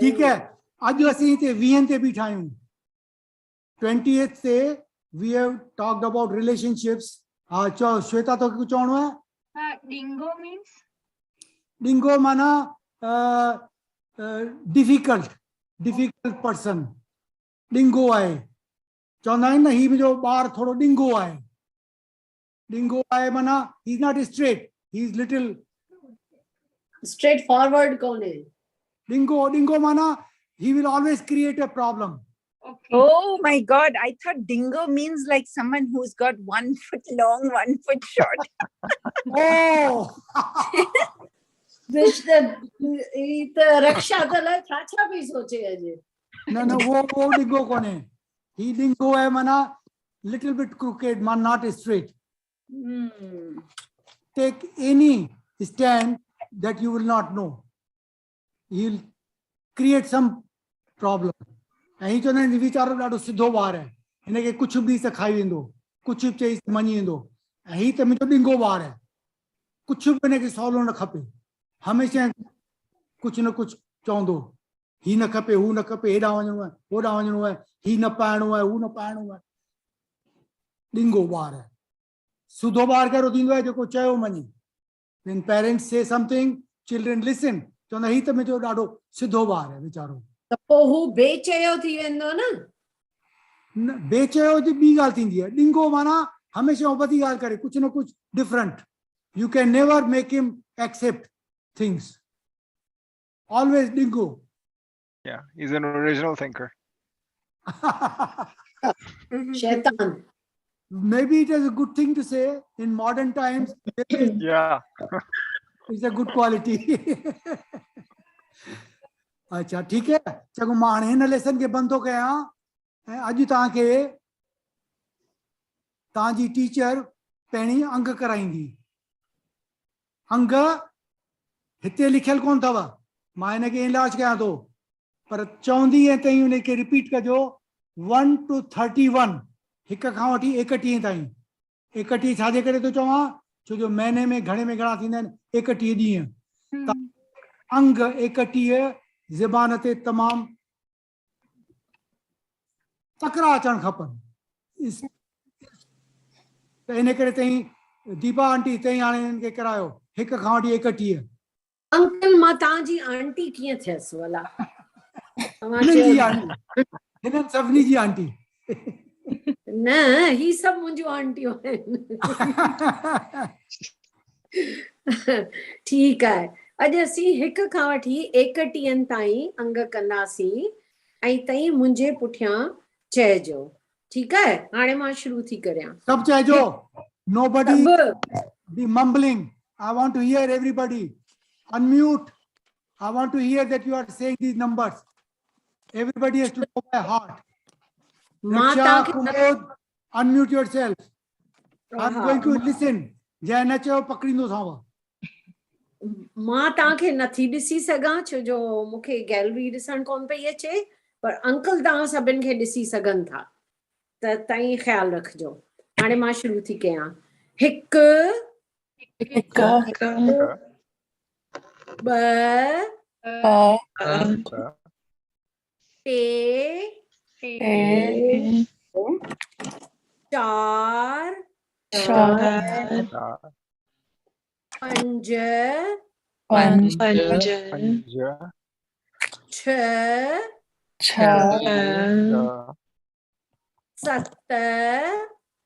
ठीकु है. अॼु असीं हिते 20 ते बीठा आहियूं. 20th ते we have talked about relationships. हा चओ श्वेता, तो कुझु चवणो आहे? हाँ. Dingo means. डिंगो माना डिफिकल्ट पर्सन. ॾिंगो आहे, चवंदा आहिनि न ही मुंहिंजो ॿार थोरो ॾिंगो आहे. ॾिंगो आहे माना he is not straight, he is little. Straight forward कोन्हे. Dingo mana he will always create a problem. Oh my God. I thought dingo means like someone who's got 1 foot long, 1 foot short. Oh, ई त रक्षा त लाइ छा पई सोचे अॼु. no, वो dingo कोन्हे. He dingo है mana little bit crooked, man, not straight. Take any stand that you will not know. He'll create some problem. ऐं ही चवंदा आहिनि वीचारो ॾाढो सिधो ॿार आहे, हिनखे कुझु बि सेखारी वेंदो, कुझु बि चई मञी वेंदो. ऐं ही त मुंहिंजो ॾिंगो ॿार आहे, कुझु बि हिनखे सवलो न खपे, हमेशह कुझु न कुझु चवंदो. ही न खपे, हू न खपे, हेॾां वञिणो आहे, होॾां वञिणो आहे, ही न पाइणो आहे, हू न पाइणो आहे. ॾिंगो ॿार आहे. सिधो ॿार कहिड़ो थींदो आहे, जेको चयो मञे. When parents say something, children listen. चवंदा ही त मुंहिंजो ॾाढो सिधो ॿार आहे वीचारो. त पोइ हू बेचयो थी वेंदो न. बेचयो जी ॿी ॻाल्हि थींदी आहे. ॾिंगो माना हमेशह वॾी ॻाल्हि करे, कुझु न कुझु different. You can never make him accept things. Always dingo. Yeah, he's an original thinker. शैतान. Maybe it is a good thing to say in modern times. Yeah. It's a good quality. अच्छा ठीक है, चलो मां हाणे हिन lesson खे बंदि थो कयां. ऐं अॼु तव्हांखे तव्हांजी टीचर पहिरीं अंग कराईंदी. अंग हिते लिखियल कोन अथव, मां हिनखे इलाज कयां थो, पर चवंदी ऐं तई हुनखे रिपीट कजो. 1 to 31, हिक खां वठी 31 ताईं. 31 छाजे करे थो चवां, छो जो महीने में घणे में घणा थींदा आहिनि, 31 ॾींहं. अंग 31 ज़बान ते तमामु तकड़ा अचणु खपनि. त इन करे तई दीपा आंटी तई हाणे हिननि खे करायो 1 खां वठी 31. अंकल मां तव्हांजी आंटी कीअं थियसि भला. हिननि जी आंटी, हिननि सभिनी जी आंटी. न ही सभु मुंहिंजूं आंटियूं आहिनि. ठीकु आहे. अॼु असीं 1 खां वठी 31 ताईं अंग कंदासीं ऐं तई मुंहिंजे पुठियां चइजो. ठीकु आहे. हाणे मां शुरू थी करियां. सभु चइजो. Nobody be mumbling. I want to hear everybody. Unmute. I want to hear that you are saying these numbers. Everybody has to know by heart. मां Raksha, तव्हांखे Kumod, unmute yourself. I'm हा, going to listen. जंहिं न चयो पकड़ींदोसांव. मां तव्हांखे नथी ॾिसी सघां छो जो मूंखे गैलरी ॾिसण कोन पई अचे, पर अंकल तव्हां सभिनि खे ॾिसी सघनि था. त तव्हीं ख़्यालु रखिजो. हाणे मां शुरू थी कयां. 1 2 3 4 5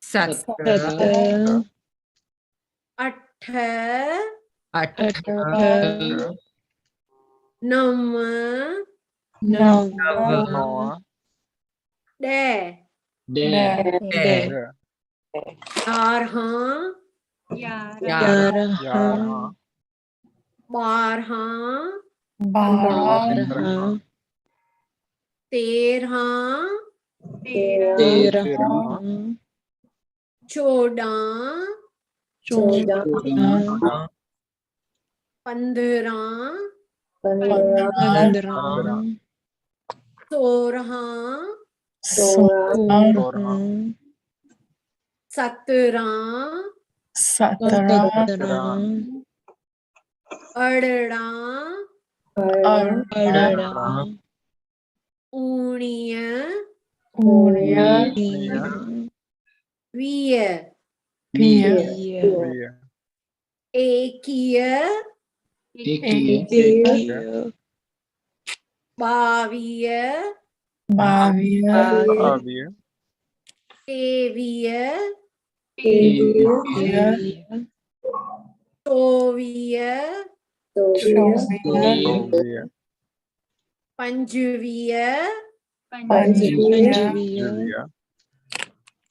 6 7 8 9 10 11 12 13 14 15 16 17 18 19 20 21 22 Bhavya. Bhavya. Teviya. Teviya. Toviya. Bhavya. Panjviya. Panjviya. Bhavya.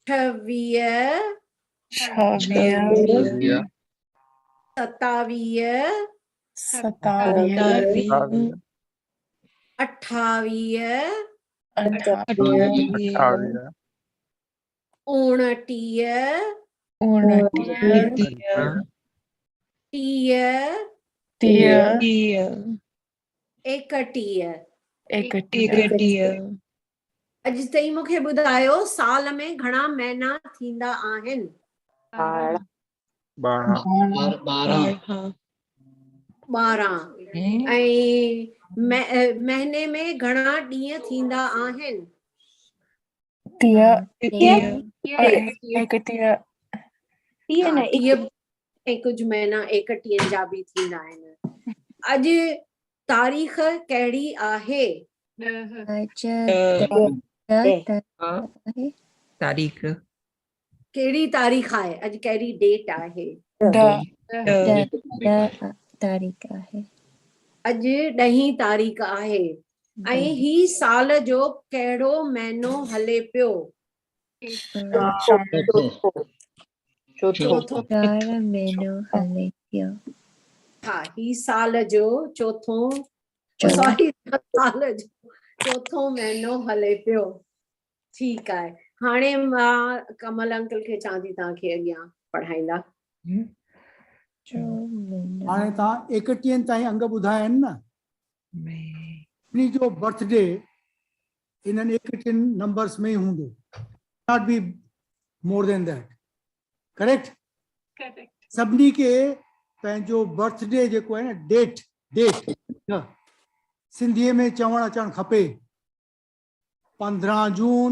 Chaviya. Chavya. Bhavya. Sataviya. Satavya. Bhavya. Attaviya. Atavya. Bhavya. Unatiya. Unatiya. Tiya. Tiya. Ekatiya. Ekatiya. अॼु ताईं मूंखे ॿुधायो साल में घणा महीना थींदा आहिनि? 12. 12. ऐं महीने में घणा ॾींहं थींदा आहिनि? Tiya. Ekatiya. Ekatiya. कुझु महीना 31 जा बि थींदा आहिनि. अॼु तारीख़ कहिड़ी आहे? तारीख़ कहिड़ी तारीख़ आहे? अॼु कहिड़ी डेट आहे? तारीख़ आहे. अॼु 10 तारीख़ आहे. ऐं ही साल जो कहिड़ो महीनो हले पियो? चोथों. महीनो हले पियो. हा, ही साल जो चोथों साल जो चोथों महीनो हले पियो. ठीकु आहे. हाणे मां कमल अंकल खे चवां थी तव्हांखे अॻियां पढ़ाईंदा. हाणे तव्हां 31 ताईं अंग ॿुधाया आहिनि न. इन जो बर्थडे इन्हनि 31 नंबर्स में ई हूंदो. Not be more than that. Correct? सभिनी खे पंहिंजो बर्थडे जेको आहे न डेट सिंधीअ में चवणु अचणु खपे. 15 जून,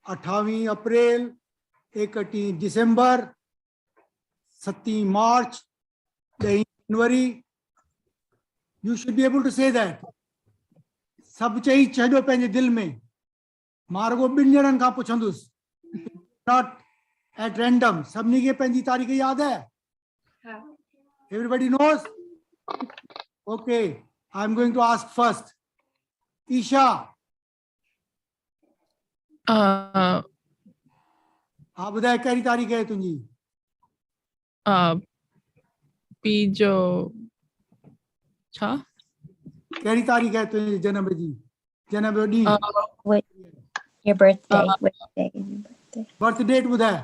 28 अप्रैल, 31 दिसंबर, 7 मार्च, 10 जनवरी. You should be able to say that. सब चई छॾियो पंहिंजे दिलि में. मां रुॻो 2 ॼणनि खां पुछंदुसि. Not at random. सभिनी खे पंहिंजी तारीख़ यादि आहे? Everybody knows? Okay. I'm going to ask first. Isha. हाँ ॿुधाए कहिड़ी तारीख़ आहे तुंहिंजी? बीजो छा? कहिड़ी तारीख़ आहे तुंहिंजे जनम जी? जनम जो ॾींहुं. Your birthday. What day is your birthday? Birth date ॿुधाए.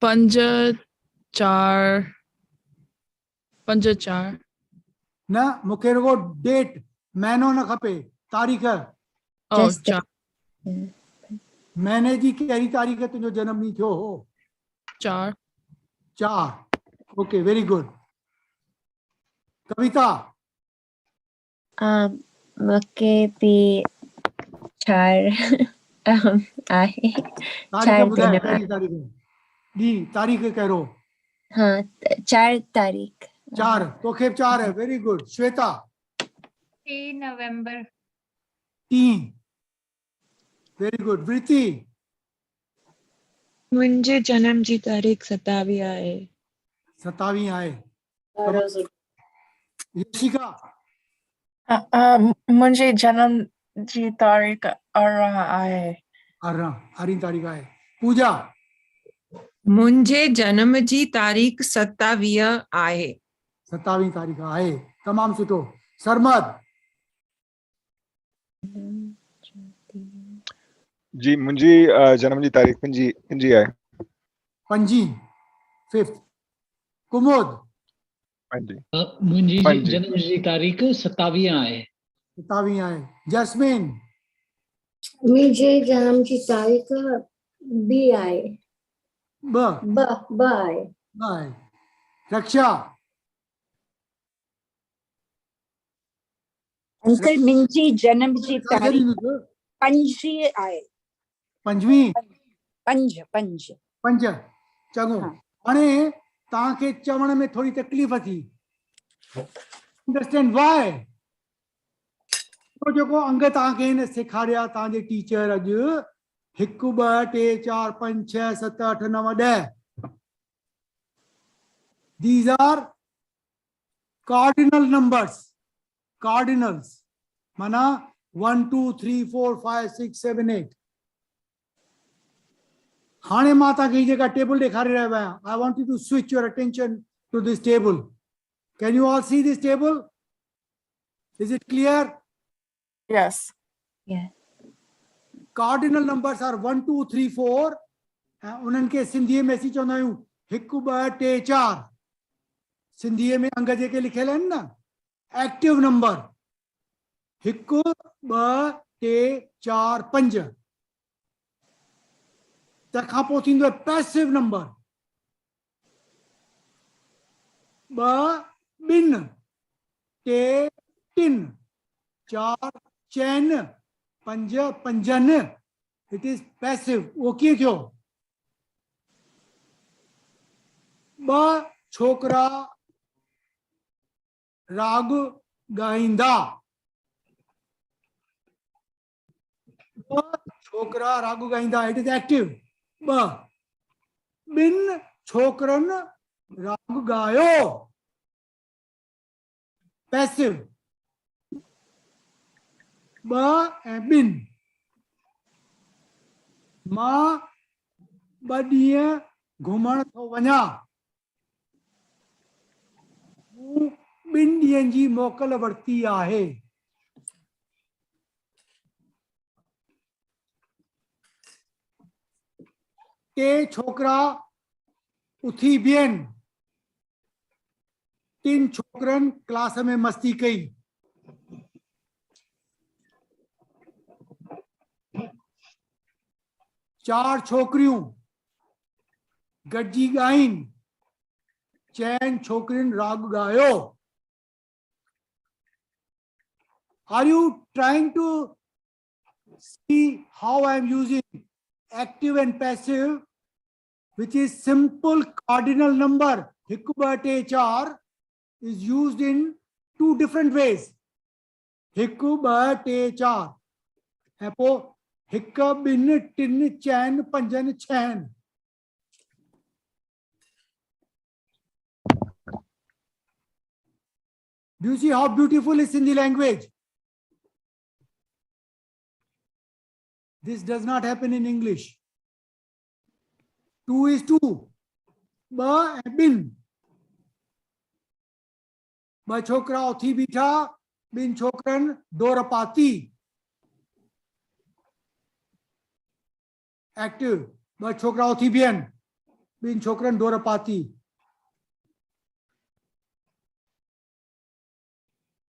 5/4 न मूंखे रुॻो डेट महीनो न खपे, तारीख़. Just महीने जी कहिड़ी तारीख़ तुंहिंजो जनम ॾींहुं थियो हो? 4. Okay, very good. कविता. मूंखे बि 4 आहे. तारीख़ ॿुधाए कहिड़ी तारीख़? ॾींहुं तारीख़ कहिड़ो? हाँ, 4 तारीख़. 4. तोखे 4 है. Very good. श्वेता. 3 नवंबर. 3. Very good. वृति. मुंहिंजे जनम जी तारीख़ 27 आहे. 27 आहे. यशिका. मुंहिंजे जनम जी तारीख़ 18 आहे. 18 तारीख़ आहे. पूजा. मुंहिंजे जनम जी तारीख़ 27 आहे. 27 तारीख़ आहे. तमामु सुठो. सरमद. जी मुंहिंजी जनम जी तारीख़ 5 आहे. 5. कुमोद. मुंहिंजी जनम जी तारीख़ 27 आहे. 27 आहे. जैस्मिन. मुंहिंजे जनम जी तारीख़ 2 आहे. 2 आहे. रक्षा. अंकल मुंहिंजी जनम जी तारीख़ 5 आहे. 5. चङो. हाणे तव्हांखे चवण में थोरी तकलीफ़ थी. Understand why? तो जेको अंग तव्हांखे हिन सेखारिया तव्हांजे टीचर अॼु 1 2 3 4 5 6 7 8 9 10 these are cardinal numbers. Cardinals माना 1 2 3 4 5 6 7 8 हाणे मां तव्हांखे हीअ जेका टेबल ॾेखारे रहियो आहियां I want you to switch your attention to this table. Can you all see this table? Is it clear? Yes. Yeah. Cardinal numbers are 1 2 3 4 ऐं उन्हनि खे सिंधीअ में असीं चवंदा आहियूं 1 2 3 4 सिंधीअ में अंग जेके लिखियल आहिनि न एक्टिव नंबर 1 2 3 4 5 तंहिंखां पोइ थींदो आहे passive number 2 2 3 3 4 4 5 5 it is passive वो कीअं थियो 2 छोकरा राग ॻाईंदा 2 छोकरा राग ॻाईंदा इट इज एक्टिव 2 2 छोकरनि राग ॻायो पैसिव 2 ऐं 2 मां 2 ॾींहं घुमण थो वञा मूं 2 ॾींहंनि जी मोकल वरिती आहे टे छोकरा उथी बीहनि 3 छोकरनि क्लास में मस्ती कई 4 छोकरियूं गॾिजी ॻाइनि 4 छोकरियुनि राग ॻायो Are you trying to see how I am using active and passive, which is simple cardinal number 1 2 3 4 is used in 2 different ways 1 2 3 4 ऐं पोइ 1 2 3 4 5 6 Do you see how beautiful is Sindhi language? This does not happen in English. 2 is 2. Ba and bin. Ba chokra uthi bitha, bin chokran dorapati. Active. Ba chokra uthi bien, bin chokran dorapati.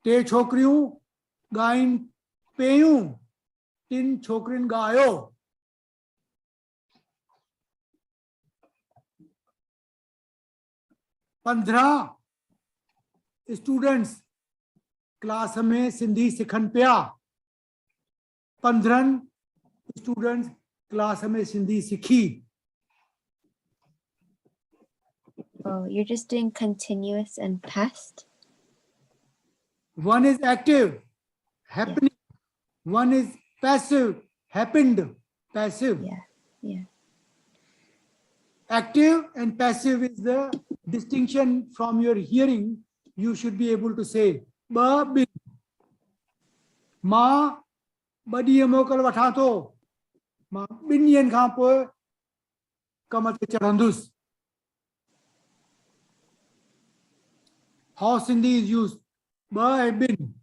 Te chokriyu gain peyu. 3 छोकरियुनि ॻायो 15 students class में सिंधी सिखनि पिया 15 students class में सिंधी सिखी Oh, you're just doing continuous and past? One is active, happening. Yeah. One is passive, happened, passive. Yeah, yeah. Active and passive is the distinction from your hearing. You should be able to say, ba bin. Ma badi mokal wathato. Ma bin yen khampo kamat charandus. How Sindhi is used? Ba bin.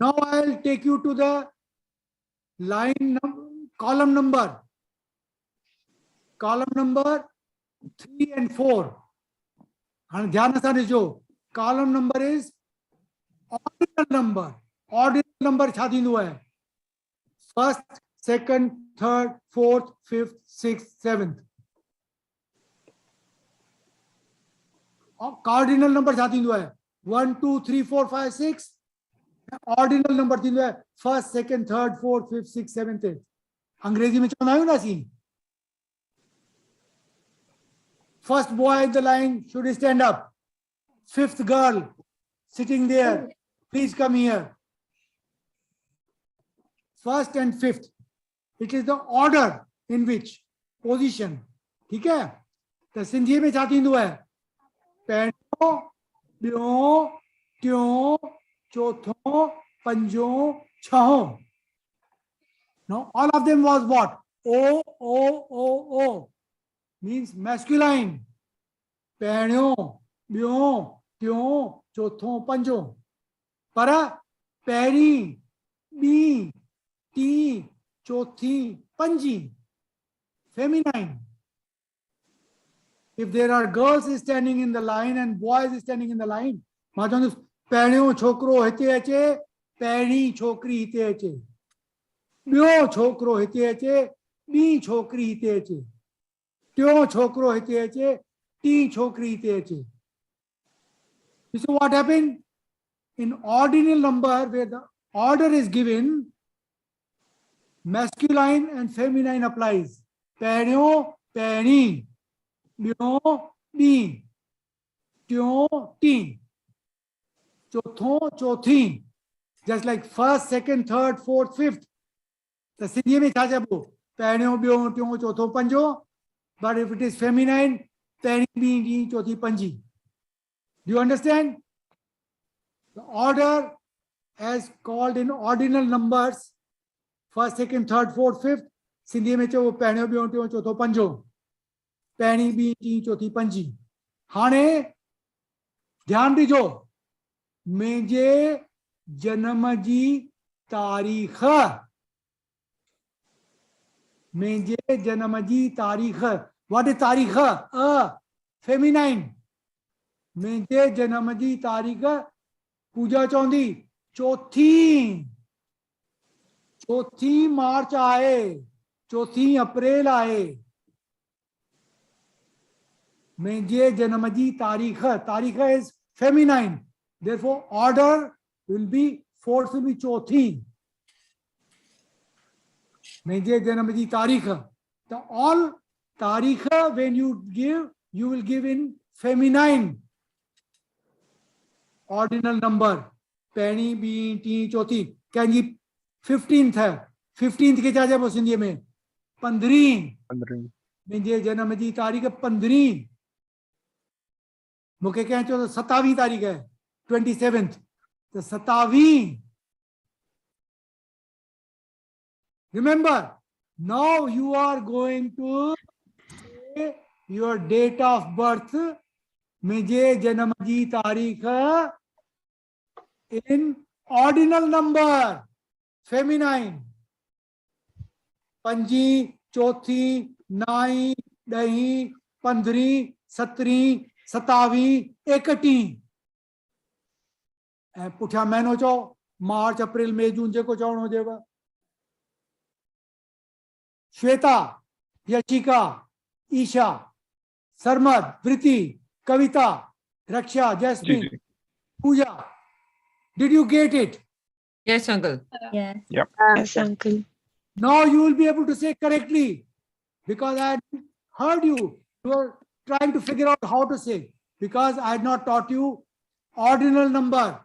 Now I'll take you to the column number. Column number 3 and 4. And column number is ordinal number. Ordinal number chha first, second, third, fourth, fifth, sixth, seventh. Cardinal number chha 1, 2, 3, 4, 5, 6. Ordinal number first, second, third, fourth, fifth, sixth, seventh, eighth. अंग्रेजी में चौना ना सी. First boy in the line should stand up. Fifth girl sitting there, please come here. first and fifth. It is the order in which position. ठीक है? तो सिंधी में छा थींदो है? पहिरियों, ॿियों, टियों, चौथों, पंजों, छहों. Now all of them was what? O, O, O, O. Means masculine. पहिरियों, ॿियों, टियों, चौथों, पंजों. पर पहिरीं, ॿीं, टीं, चौथीं, पंजी. Feminine. If there are girls standing in the line and boys standing in the line, मां चवंदुसि पहिरियों छोकिरो हिते अचे, पहिरीं छोकिरी हिते अचे. ॿियों छोकिरो हिते अचे, ॿीं छोकिरी हिते अचे. टियों छोकिरो हिते अचे, टीं छोकिरी हिते अचे. You see what happened? In ordinal number, where the order is given, masculine and feminine applies. पहिरियों, पहिरीं, ॿियों, ॿीं, टियों, टीं, चौथों, चौथीं. Just like first, second, third, fourth, fifth. The Sindhi में छा चइबो? पहिरियों, ॿियों, टियों, चौथों, पंजों. But if it is feminine, पहिरीं, ॿीं, टीं, चौथीं, पंजी. Do you understand? The order as called in ordinal numbers, first, second, third, fourth, fifth. Sindhi में चओ पहिरियों, ॿियों, टियों, चौथों, पंजों. पहिरीं, ॿीं, टीं, चौथीं, पंजी. हाणे ध्यान ॾिजो, मुंहिंजे जनम जी तारीख़. मुंहिंजे जनम जी तारीख़. What is तारीख़? Feminine. मुंहिंजे जनम जी तारीख़ पूजा चवंदी चौथीं. चौथीं मार्च आहे, चौथीं अप्रैल आहे. मुंहिंजे जनम जी तारीख़. तारीख़ is feminine. Therefore, order will be, fourth will be चौथीं. मुंहिंजे जनम जी तारीख़. The all तारीख़ when you give, you will give in feminine. Ordinal number. पहिरीं, ॿीं, टीं, चौथीं. कंहिंजी 15th है. 15th खे छा चइबो सिंधीअ में? 15. मुंहिंजे जनम जी तारीख़ 15. मूंखे कंहिं चयो त 27 तारीख़ है, 27th. त 27. Remember, now you are going to say your date of birth. मुंहिंजे जनम जी तारीख़ in ordinal number, feminine. पंजी, चौथी, नाई, ॾहीं, 15, 17, 27, 31. ऐं पुठियां महीनो चओ, मार्च, अप्रैल, मई, जून, जेको चवणो हुजेव. Shweta, Yashika, Isha, Sarmad, Vriti, Kavita, Raksha, Jasmine, Pooja. Did you get it? Yes, uncle. Yes. Yep. Yes, uncle. Now you will be able to say correctly because I had heard you. You were trying to figure out how to say because I had not taught you ordinal number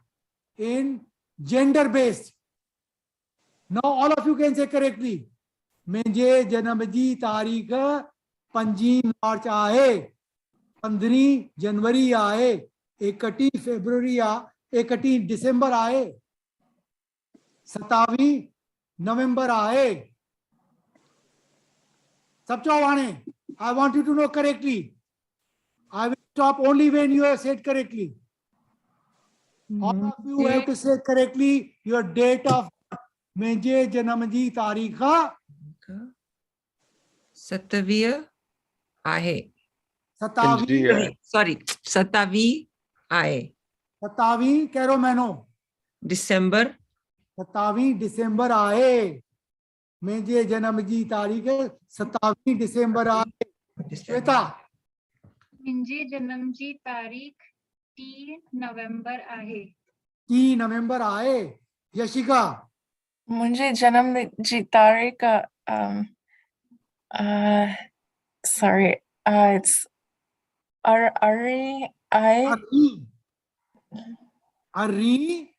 in gender based. Now all of you can say correctly. मुंहिंजे जनम जी तारीख़ 5 मार्च आहे, 15 जनवरी आहे, 31 फरवरी आहे, 31 December आहे, 27 नवंबर आहे. सब चओ हाणे. I want you to know correctly. I will stop only when you have said correctly. All of you have to say correctly your date of मुंहिंजे जनम जी तारीख़ 27 आहे. 27 आहे. Sorry, 27 आहे. 27 कहिड़ो महीनो? डिसेंबर. 27 डिसेंबर आहे. मुंहिंजे जनम जी तारीख़ 27 डिसेंबर आहे. श्वेता, मुंहिंजे जनम जी तारीख़ 3 नवंबर आहे. 3 नवंबर आहे. यशिका, मुंहिंजे जनम जी तारीख़ sorry, it's Ari I. Ari,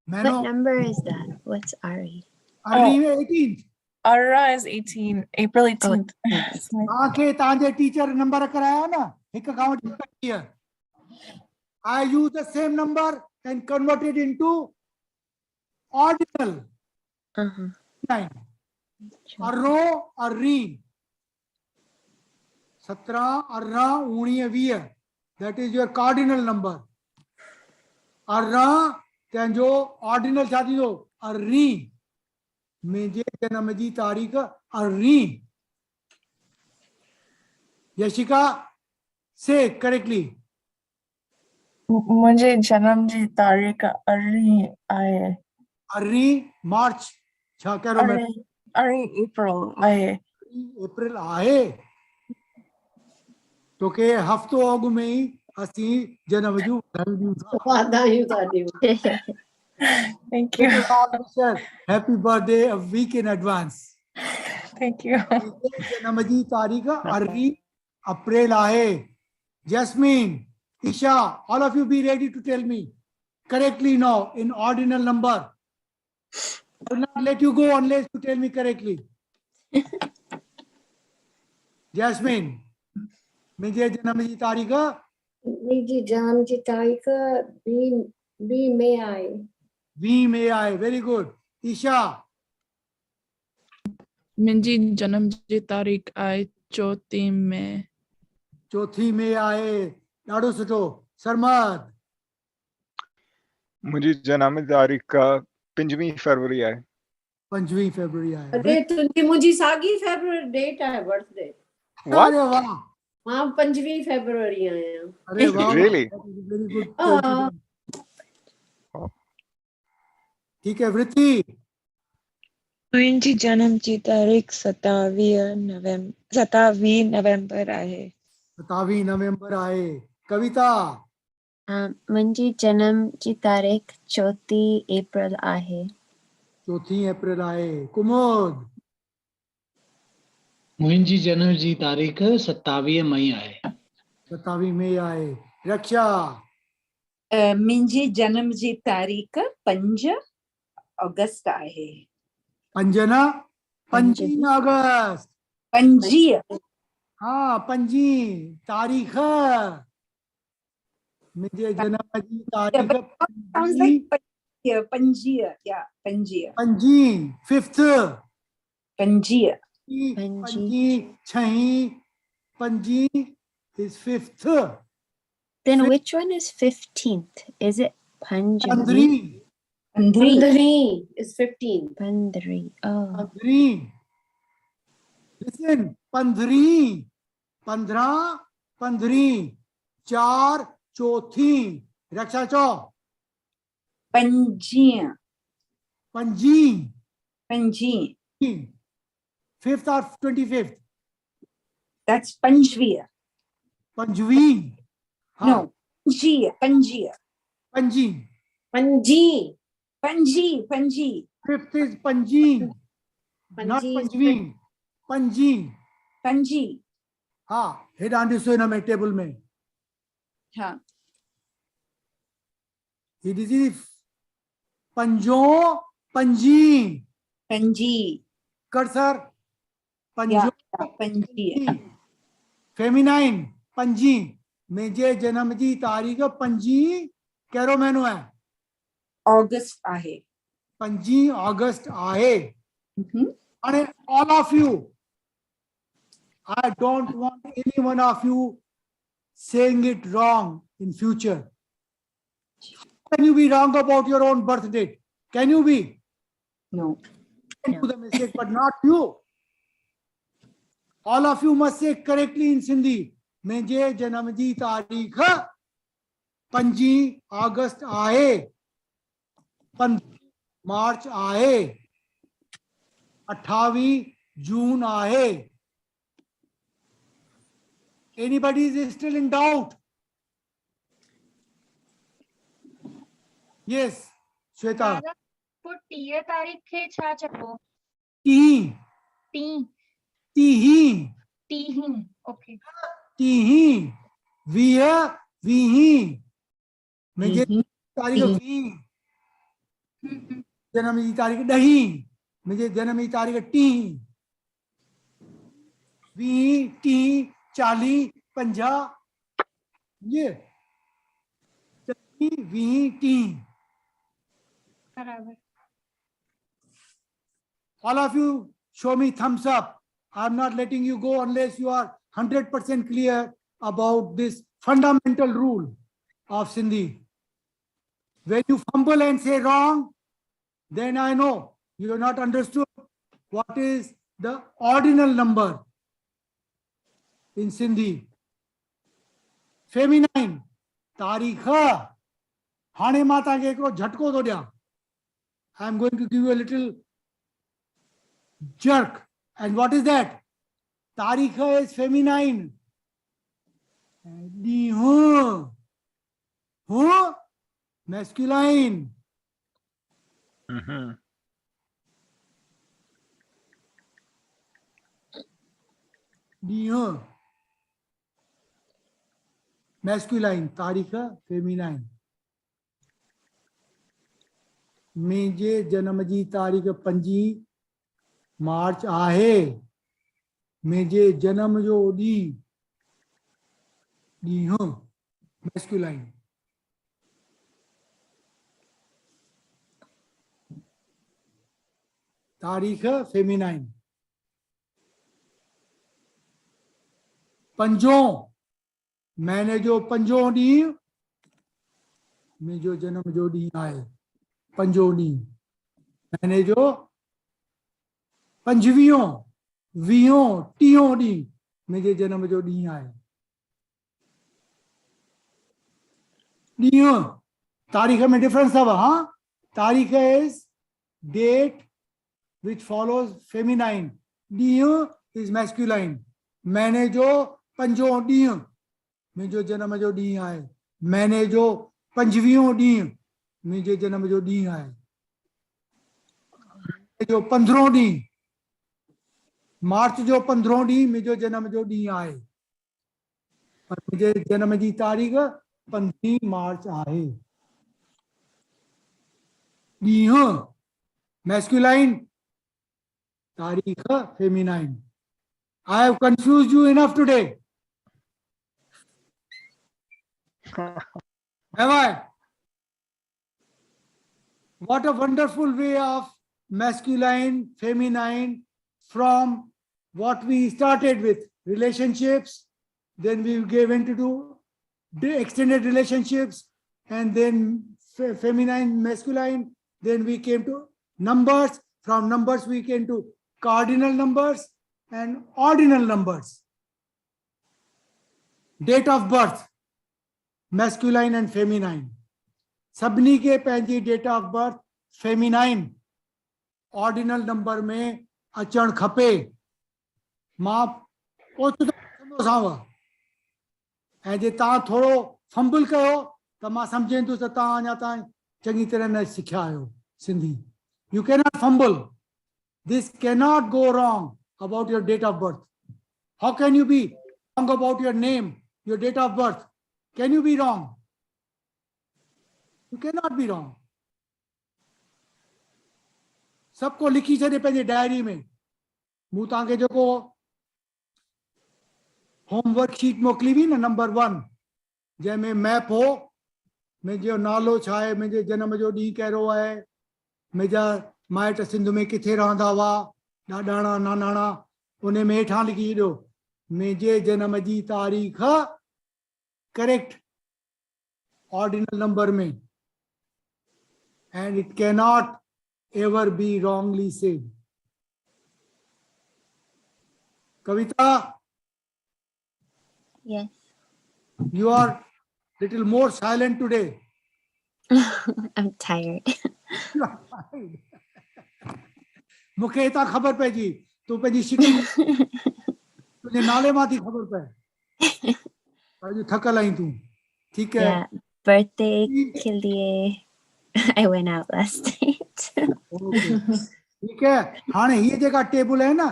What number is that? What's Ari? Arri में 18th. Ara is 18, April 18th. yes. आंखे तांजे टीचर नंबर कराया ना एक काउंट किया. I use the same number and convert it into ordinal. Uh-huh. 9. Sure. Arro, arri. 17, arra, 19, 20. That is your cardinal number. Arra, जो ordinal शादी हो, arri. मुझे जन्म जी तारीख arri. Yashika, say correctly. मुझे जन्म की तारीख अरी आए. Arri, March. छा करो मैं. अरी April आए. अप्रैल आए. तो के हफ्तों अगु में ही असी जन्म जू वाधायूं था ॾियूं. Thank you. Happy birthday a week in advance. Thank you. जन्म जी तारीख अरी अप्रैल आए. Jasmine, Isha, all of you be ready to tell me correctly now in ordinal number. I will not let you go unless you tell me correctly. Jasmine, मुझे जन्म जी तारीख मुझे जन्म की तारीख 20 मई आहे. 20 में आए. Very good. Isha, मुंहिंजी जनम जी तारीख़ आहे 34 में. चौथी में आए. ॾाढो सुठो. सरमद, मुंहिंजी जनम तारीख़ का 5 फरवरी आहे. 5 फरवरी आए. अरे तुंहिंजी मुंहिंजी साॻी फेब्रुअरी डेट आहे बर्थडे. अरे वाह. मां 5 फेब्रुअरी आहियां. अरे वाह. Really? Very good. हाँ. ठीक है. वृत्ति, मुंहिंजी जनम जी तारीख़ 27 नवंबर आहे. 27 नवंबर आए. कविता, मुंहिंजी जनम जी तारीख़ 4 अप्रैल आहे. 4 अप्रैल आए. कुमोद, मुंहिंजी जनम जी तारीख़ 27 मई आहे. 27 में आए. रक्षा, मुंहिंजी जनम जी तारीख़ 5 अगस्त आहे. 5 अगस्त. 5 हाँ 5 तारीख. मुझे जन्म जी तारीख sounds like 5 yeah 5 5th. 5 5 is 5th. Then which one is 15th? Is it Panjari? Pandri is 15. Pandri. Oh. Pandri. Listen, Pandri. 15, Pandri. 4, चौथी. रक्षा चौ. 5 5. 5th or 25th? that's 5 Panjvi. no 5 Panji. Panji. 5 5th is Panji. Not Panji is Panjvi. Panji. 5 हाँ. Head aunty सोना में table में. हाँ It is पंजो पंजी. 5 cursor पंजो. yeah 5 फेमिनाइन पंजी. मुझे जन्म जी तारीख 5 कहिड़ो महीनो है? अगस्त आहे. 5 अगस्त आहे. Mhm. And all of you, I don't want any one of you saying it wrong in future. Can you be wrong about your own birth date? Can you be? no You can do the mistake, but not you. All of you must say correctly in Sindhi. मुझे जन्म जी तारीख 5 अगस्त आहे. 15 मार्च आहे. 28 जून आहे. Anybody is still in doubt? Yes, Shweta. पोइ 30 तारीख़ खे छा चइबो? टी. टी. टीही. टीहीं. ओके. टीही. वीही. मुझे तारीख वी. जन्म जी तारीख ॾहीं. मुझे जन्म जी तारीख़ टी 20 30 40 50 ये 20 30 बराबर. all of you show me thumbs up. I'm not letting you go unless you are 100% clear about this fundamental rule of Sindhi. When you fumble and say wrong, then I know you have not understood what is the ordinal number in Sindhi. Feminine, tarikha. Hane mata ke ekro jhatko do dia. I'm going to give you a little jerk. And what is that? Tarikha is feminine. Masculine. Masculine. Tarikha, feminine. मुझे जन्म जी तारीख़ 5 मार्च आहे. मुझे जन्म जो ॾींहुं masculine. तारीख़ feminine. पंजो महीने जो पंजो ॾींहुं मुंहिंजो जन्म जो ॾींहुं आहे. पंजो ॾींहुं महीने जो 25 20 30 ॾींहुं मुंहिंजे जन्म जो ॾींहुं आहे. ॾींहुं तारीख़ में डिफरेंस अथव. हाँ, तारीख़ is date which follows feminine. ॾींहुं is masculine. महीने जो पंजो ॾींहुं मुंहिंजो जन्म जो ॾींहुं आहे. महीने जो 25 ॾींहुं मुंहिंजे जन्म जो ॾींहुं आहे. जो 15 ॾींहुं मार्च जो 15 ॾींहुं मुंहिंजो जन्म जो ॾींहुं आहे. पर मुंहिंजे जन्म जी तारीख़ 15 मार्च आहे. ॾींहुं मैस्कुलाइन, तारीख़ feminine. I have confused you enough today. Have I? What a wonderful way of masculine, feminine, from what we started with relationships, then we went into the extended relationships, and then feminine, masculine, then we came to numbers. From numbers we came to cardinal numbers and ordinal numbers. Date of birth, masculine and feminine. सबनी के पंहिंजी date of birth feminine ordinal number में अचण खपे. मां ओचितो समझांव ऐं जे तव्हां थोरो फंबल कयो त मां सम्झंदुसि त तव्हां अञा ताईं चङी तरह न सिखिया आहियो Sindhi. You can not fumble. This can not go wrong about your date of birth. How can you be wrong about your name, your date of birth? Can you be wrong? You cannot be wrong. सबको लिखी छॾे पंहिंजे diary में. मूं तव्हांखे जेको homework sheet मोकिली हुई न नंबर 1, जंहिंमें मैप हो, मुंहिंजो नालो छा आहे, मुंहिंजे जनम जो ॾींहुं कहिड़ो आहे, मुंहिंजा माइट सिंध में किथे रहंदा हुआ, ॾाॾाणा नानाणा, उन में हेठां लिखी छॾियो मुंहिंजे जनम जी तारीख़ करेक्ट ऑर्डिनल नंबर में. And it can not ever be wrongly said. Kavita, Yes. you are little more silent today. I'm tired. मूंखे हितां ख़बर पइजी तूं पंहिंजी शिकिल तुंहिंजे नाले मां थी ख़बर पए. अॼु थकल आहीं तूं. ठीक है. Yeah. Birthday के लिए I went out last night. ठीक है. हाणे हीअ जेका टेबल है ना,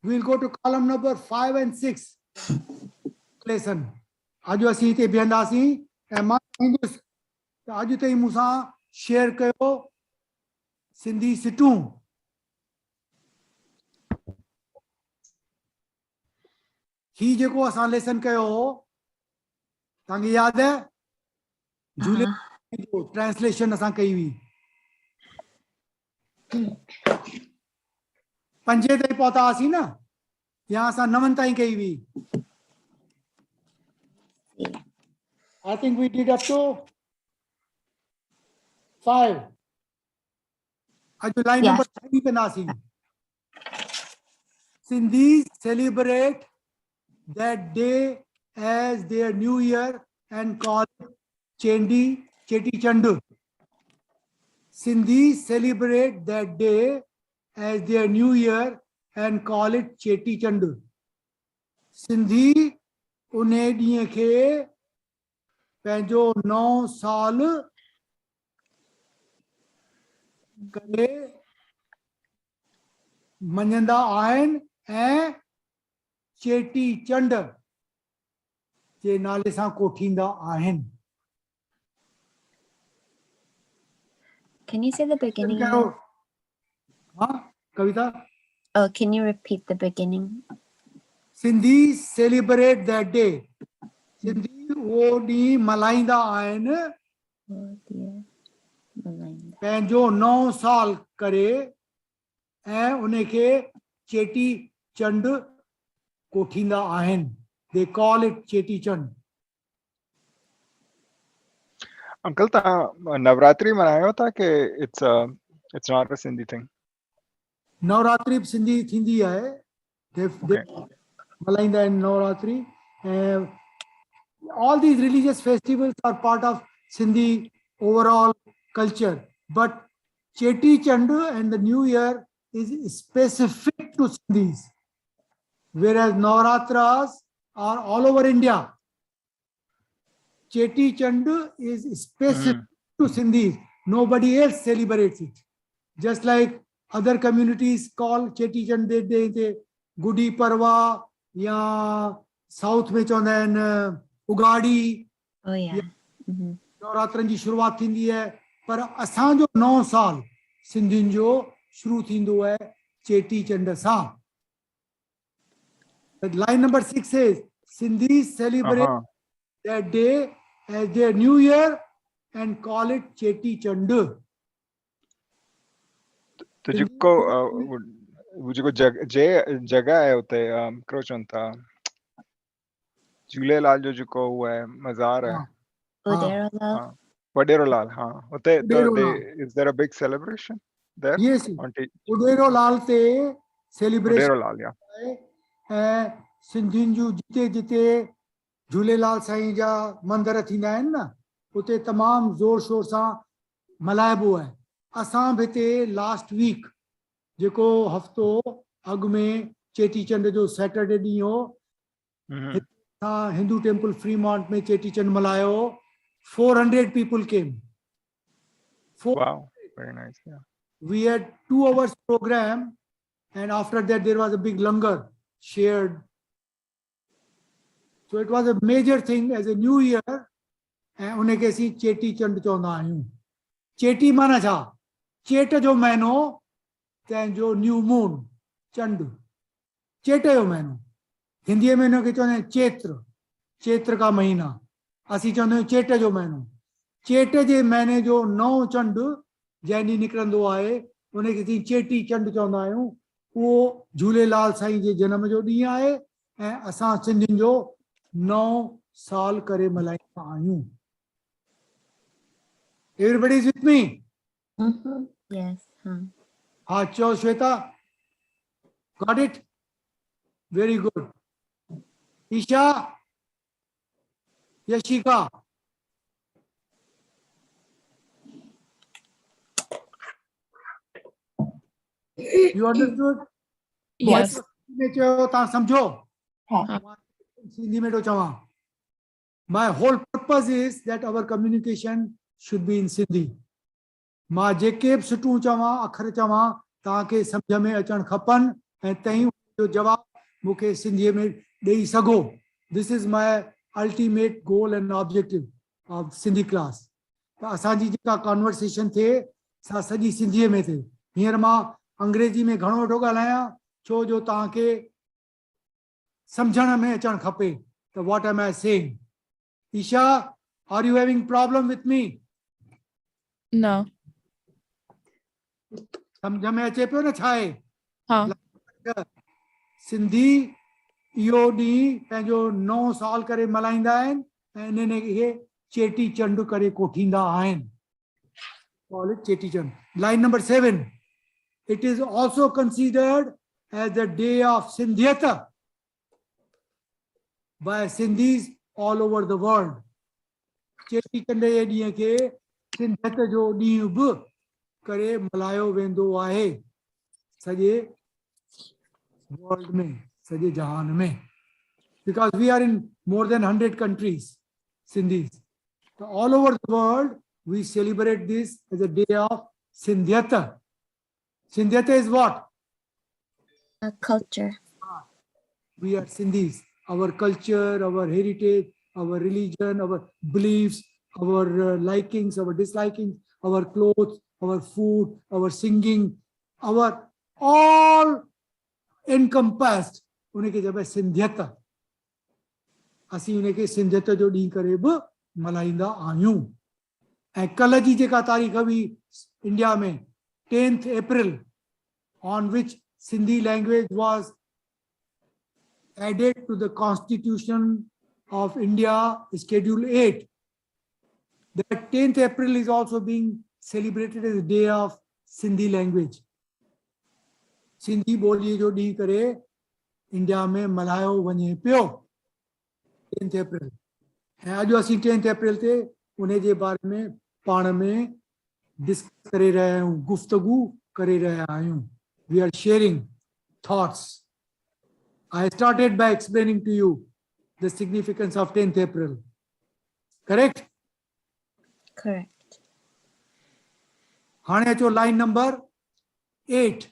we'll go to column number 5 and 6 lesson. अॼु असीं हिते बीहंदासीं ऐं मां चाहींदुसि त अॼु ताईं मूंसां शेयर कयो सिंधी सिटूं ही जेको असां लेसन कयो हो तव्हांखे यादि आहे झूले जो ट्रांसलेशन असां कई हुई 5 ताईं पहुता हुआसीं न या असां 9 ताईं कई हुई I think we did up to 5. अॼु लाइन नंबर 3 पे नासी Sindhis celebrate that day as their new year and call it Cheti Chand. Sindhis celebrate that day as their new year and call it Cheti Chand. Sindhi उन्हें ॾींहं खे पंहिंजो 9 साल करे मञंदा आहिनि ऐं चेटी चंड जे नाले सां कोठींदा आहिनि Can you say the beginning? हाँ कविता Oh, can you repeat the beginning? Sindhi celebrate that day Sindhi वो ॾींहुं मल्हाईंदा आहिनि पंहिंजो 9 साल करे ऐं उनखे चेटी चंड कोठींदा आहिनि they call it Cheti Chand uncle तव्हां नवरात्रि मनायो था कि it's not a Sindhi thing? Navratri बि सिंधी थींदी आहे मल्हाईंदा आहिनि नवरात्रि ऐं all these religious festivals are part of Sindhi overall culture but Cheti Chand and the New Year is specific to Sindhis whereas Navaratras are all over India. Cheti Chand is specific to Sindhis. Nobody else celebrates it. Just like other communities call Cheti Chand they Gudi Parva या south में चवंदा आहिनि उगाड़ी नवरात्रनि जी शुरूआत थींदी आहे पर असांजो 9 साल सिंधियुनि जो शुरू थींदो आहे चेटी चंड सां line number 6 says Sindhi celebrate that day as their new year and call it Cheti Chand तो जेको जगह है उते कहिड़ो चवनि था झूलेलाल जो जेको उहो आहे मज़ार आहे वडेरोलाल हाँ उते is there a big celebration there? Yes, वडेरोलाल ते celebration वडेरोलाल या ऐं सिंधियुनि जूं जिते जिते झूलेलाल साईं जा मंदर थींदा आहिनि न उते तमामु ज़ोर शोर सां मल्हाइबो आहे असां बि हिते लास्ट वीक जेको हफ़्तो अॻु में चेटी चंड जो सैटरडे ॾींहुं हो हिंदू टेम्पल फ्रीमॉन्ट में चेटी चंड मल्हायो 400 people came. Wow, very nice. Yeah. We had 2 hours program and after that there was a big langar shared. So it was a major thing as a new year and उनखे असीं चेटी चंड चवंदा आहियूं चेटी माना छा चेट जो महीनो तंहिंजो न्यू मून चंड चेट जो महीनो हिंदीअ में हिनखे चवंदा आहिनि चेत्र का महीना असीं चवंदा आहियूं चेट जो महीनो चेट जे महीने जो 9 चंड जंहिं ॾींहुं निकिरंदो आहे उनखे असीं चेटी चंड चवंदा आहियूं उहो झूलेलाल साईं जे जनम जो ॾींहुं आहे ऐं असां सिंधियुनि जो 9 साल करे मल्हाईंदा आहियूं Everybody is with me? Yes. हाँ चओ Shweta Got it? Very good. Isha, Yashika. You understood? Yes. में चयो तव्हां सम्झो सिंधी में थो चवां My whole purpose is that our communication should be in Sindhi. मां जेके बि सुठूं चवां अखर चवां तव्हांखे सम्झ में अचणु खपनि ऐं तव्हीं जो जवाब मूंखे सिंधीअ में ॾेई सघो this is my ultimate goal and objective of Sindhi class त असांजी जेका कॉन्वर्सेशन थिए सा सॼी सिंधीअ में थिए हींअर मां अंग्रेजी में घणो वेठो ॻाल्हायां छो जो तव्हांखे सम्झण में अचण खपे त what am I saying? Isha, are you having problem with me? No. सम्झ में अचे पियो न छा आहे? हाँ. सिंधी इहो ॾींहुं पंहिंजो 9 साल करे मल्हाईंदा आहिनि ऐं इन खे चेटी चंड करे कोठींदा आहिनि. Call it Cheti Chand. Line number 7. It is also considered as the day of Sindhiyata by Sindhis all over the world. Cheti Chand जे ॾींहं खे सिंधियत जो ॾींहुं बि करे मल्हायो वेंदो आहे सॼे वर्ल्ड में, सॼे जहान में. Because we are in more than 100 countries, Sindhis. So all over the world, we celebrate this as a day of Sindhyata. Sindhyata is what? A culture. We are Sindhis. Our culture, our heritage, our religion, our beliefs, our likings, our dislikings, our clothes, our food, our singing, our all encompassed. उनखे जब सिंधियत असीं उनखे सिंधियत जो ॾींहुं करे बि मल्हाईंदा आहियूं. ऐं कल्ह जी जेका तारीख़ हुई इंडिया में 10th April, on which Sindhi language was added to the Constitution of India, Schedule 8. That 10th April is also being celebrated as a day of Sindhi language. Sindhi ॿोलीअ जो ॾींहुं करे इंडिया में मल्हायो वञे पियो 10th April. ऐं अॼु असीं 10th April ते उन जे बारे में पाण में डिस्कस करे रहिया आहियूं, गुफ़्तगू करे रहिया आहियूं. We are sharing thoughts. I started by explaining to you the significance of 10th April. Correct? Correct. हाणे अचो line number 8.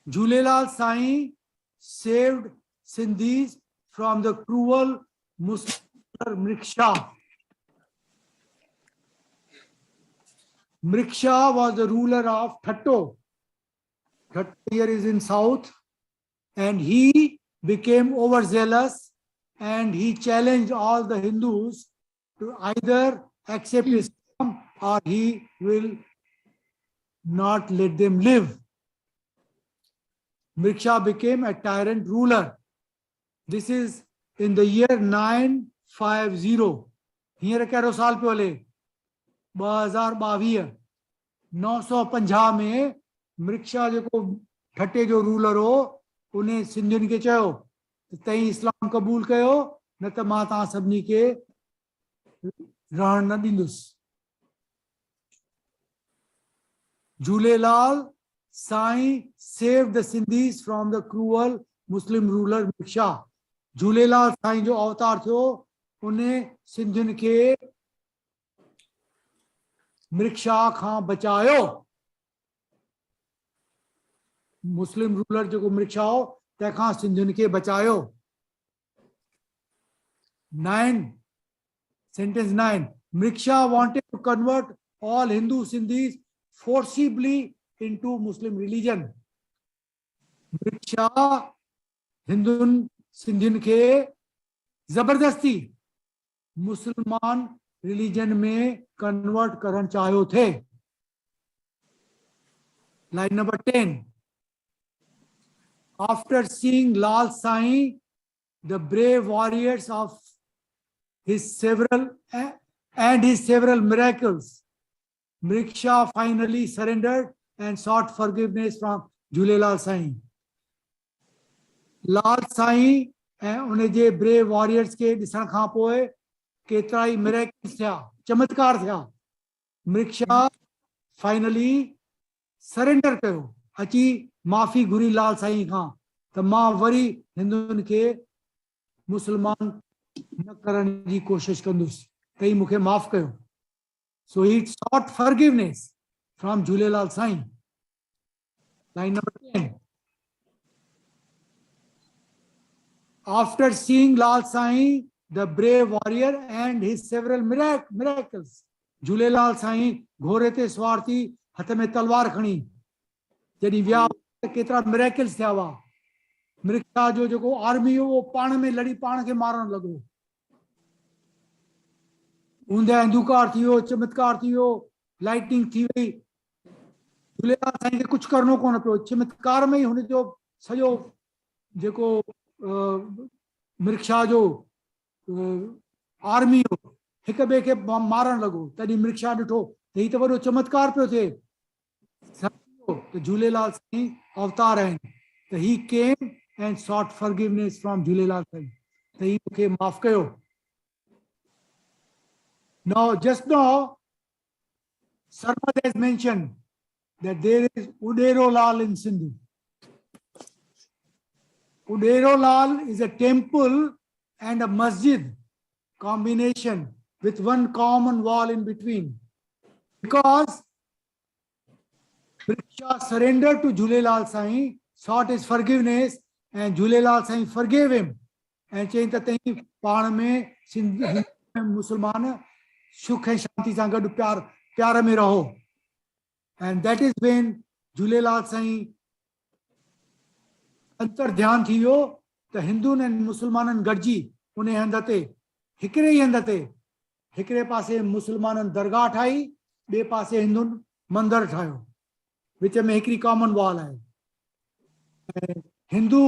Jhulelal Sai saved Sindhis from the cruel Muslim Mriksha. Mriksha was the ruler of Thatto. Thatto here is in south, and he became overzealous and he challenged all the Hindus to either accept Islam or he will not let them live. Mriksha became a tyrant ruler. This is in the year 950. Here कहिड़ो साल पियो हले 2022 950 में मृक्षा जेको ठटे जो ruler हो उन्हें सिंधियुनि खे चयो तई इस्लाम क़बूल कयो न त मां तव्हां सभिनी खे रहण न ॾींदुसि. Jhulelal Sai saved the Sindhis from the cruel Muslim ruler Mriksha. Jhulelal Sai जो अवतार थियो उन्हें सिंधियुनि खे मृक्षा खां बचायो. मुस्लिम रूलर जेको मृक्षा हो तंहिंखां सिंधियुनि खे बचायो. 9 sentence 9. Mriksha wanted to convert all Hindu Sindhis forcibly into Muslim religion. Mriksha हिंदुनि सिंधियुनि खे जबरदस्ती मुसलमान रिलीजन में कन्वर्ट करण चाहियो थे. Line number 10. After seeing Lal Sai, the brave warriors of his several miracles, Mriksha finally surrendered and sought forgiveness from Jhulelal Sai. लाल साईं ऐं उन जे brave warriors खे ॾिसण खां पोइ केतिरा ई मिरेकल्स थिया, चमत्कार थिया. मृक्षा फाइनली सरेंडर कयो, अची माफ़ी घुरी लाल साईं खां त मां वरी हिंदुनि खे मुस्लमान न करण जी कोशिश कंदुसि, तई मूंखे माफ़ कयो. So he sought forgiveness from Jhulelal Sai. Line number 10. After seeing Lal Sai, the brave warrior and his several miracles, Jhulelal Sai घोड़े ते सवार थी, हथ में तलवार खणी, जॾहिं विया केतिरा miracles थिया हुआ. मिर्खा जो जेको आर्मी हो वो पाण में लड़ी पाण खे मारण लॻो। ऊंदे अंधकार थी वियो, चमत्कार थी वियो, लाइटिंग थी वई, झूलेलाल साईं खे कुझु करणो कोन पियो। चमत्कार में ई हुनजो सॼो जेको मिर्खा जो आर्मी हो हिक ॿिए खे मारण लॻो। तॾहिं मिर्खा ॾिठो त हीउ त वॾो चमत्कार पियो थिए, त झूलेलाल साईं अवतार आहिनि। त he came and sought forgiveness from Jhulelal Sain, त ही मूंखे माफ़ कयो। Now, just now, Sarmad has mentioned that there is Udero Lal in Sindhi. Udero Lal is a temple and a masjid combination with one common wall in between. Because Briksha surrendered to Jhulelal Sain, sought his forgiveness, and Jhulelal Sain forgave him. And चई त तई पाण में सिंध मुसलमान सुख ऐं शांति सां गॾु प्यार में रहो। And that is when Jhulelal Sai अंतर ध्यान थी वियो त हिंदुनि ऐं मुसलमाननि गॾिजी उन हंध ते हिकिड़े ई हंध ते हिकिड़े पासे मुसलमाननि दरगाह ठाही, ॿिए पासे हिंदुनि मंदरु ठाहियो, विच में हिकिड़ी कॉमन वॉल आहे। ऐं हिंदू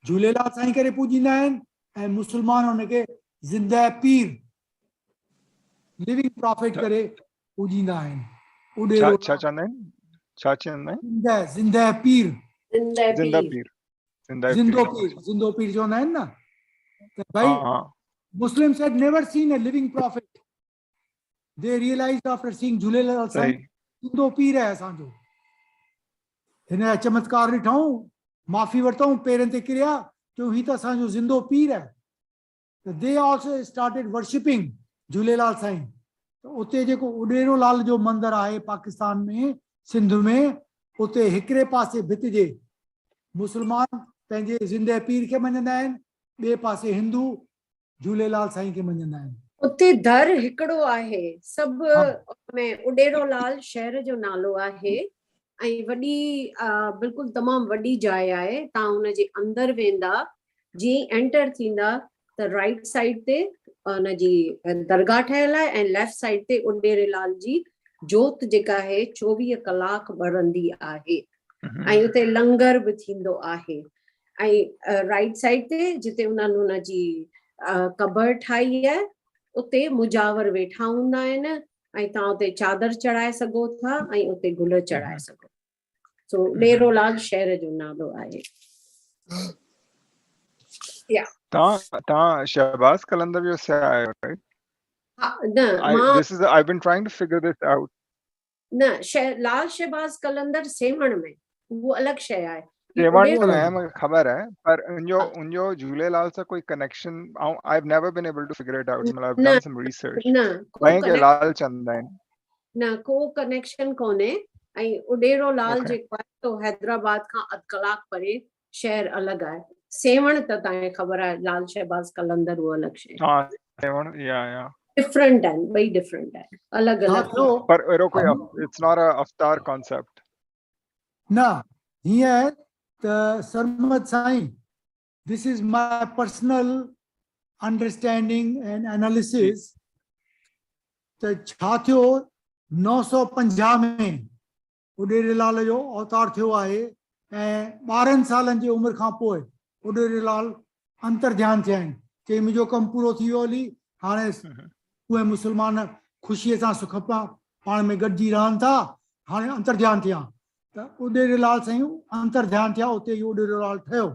झूलेलाल साईं करे पूजींदा आहिनि ऐं मुसलमान हुनखे ज़िंदा पीर लिविंग प्रॉफिट करे पूजींदा आहिनि। उडेरो छा चवंदा आहिनि, छा चवंदा आहिनि? ज़िंदा पीर, ज़िंदा पीर, ज़िंदो पीर चवंदा आहिनि न। त भाई Muslims had never seen a living prophet. They realized after seeing Jhulelal Sai ज़िंदो पीर आहे असांजो। हिन जा चमत्कार ॾिठऊं, माफ़ी वरितऊं, पेरनि ते किरिया, चयूं ही त असांजो ज़िंदो पीर आहे। त they also started worshipping Jhulelal Sain. त उते जेको उडेरो लाल जो मंदिर आहे पाकिस्तान में, सिंध में, उते हिकिड़े पासे भित जे मुसलमान पंहिंजे ज़िंदे पीर खे मञंदा आहिनि, ॿिए पासे हिंदू झूलेलाल साईं खे मञंदा आहिनि। उते दर हिकिड़ो आहे, सभु में उडेरो लाल शहर जो नालो आहे ऐं वॾी बिल्कुलु तमामु वॾी जाइ आहे। तव्हां हुनजे अंदरि वेंदा, जीअं एंटर थींदा त राइट साइड ते हुनजी दरगाह ठहियल आहे ऐं लेफ्ट साइड ते उडेरेलाल जी जोत जेका आहे 24 कलाक ॿरंदी आहे ऐं उते लंगर बि थींदो आहे। ऐं राइट साइड ते जिते उन्हनि हुनजी कबर ठाही आहे उते मुजावर वेठा हूंदा आहिनि ऐं तव्हां उते चादर चढ़ाए सघो था ऐं उते गुल चढ़ाए सघो। सो उडेरोलाल शहर जो नालो आहे। तव्हां शहबाज कलंदर जो से आयो, right? I've been trying to figure this out. न लाल शहबाज कलंदर सेवण में, वो अलग शय आहे। सेवण में मुझे खबर है, पर उनजो झूलेलाल से कोई connection I've never been able to figure it out. मतलब I've done some research. वहीं के लाल चंद आहिनि। न को कनेक्शन कोने ऐं उडेरो लाल जेको आहे तो हैदराबाद खां अध कलाक परे शहर अलग आहे। सेवण त तव्हांखे ख़बर आहे लाल शहबाज कलंदर वो अलग शय। हां सेवण या डिफरेंट आहिनि, ॿई डिफरेंट आहिनि, अलग अलग। पर एरो कोई इट्स नॉट अ अवतार कॉन्सेप्ट ना। हीअं त Sarmad Sain, this is my personal understanding and analysis त छा थियो 950 में उडेरेलाल जो अवतार थियो आहे ऐं 12 सालनि जी उमिरि खां पोइ उडेरेलाल अंतर ध्यान थिया आहिनि। चई मुंहिंजो कमु पूरो थी वियो हली, हाणे उहे मुसलमान ख़ुशीअ सां सुख पाण में गॾिजी रहनि था, हाणे अंतर ध्यान थिया। त उडेरेलाल साईं अंतर ध्यान थिया, उते इहो उडेरेलाल ठहियो।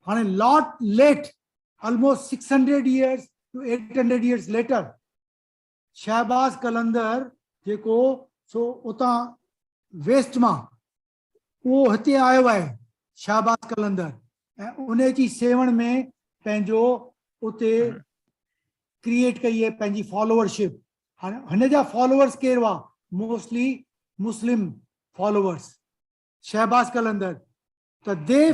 हाणे lot late, almost 600 years to 800 years later, Shahbaz Qalandar जेको सो उतां वेस्ट मां उहो हिते आयो आहे शहबाज कलंदर, ऐं उन जी सेवण में पंहिंजो उते क्रिएट कई आहे पंहिंजी फॉलोअरशिप। हाणे हिन जा फॉलोअर्स केरु हुआ? Mostly Muslim followers Shahbaz Qalandar. त they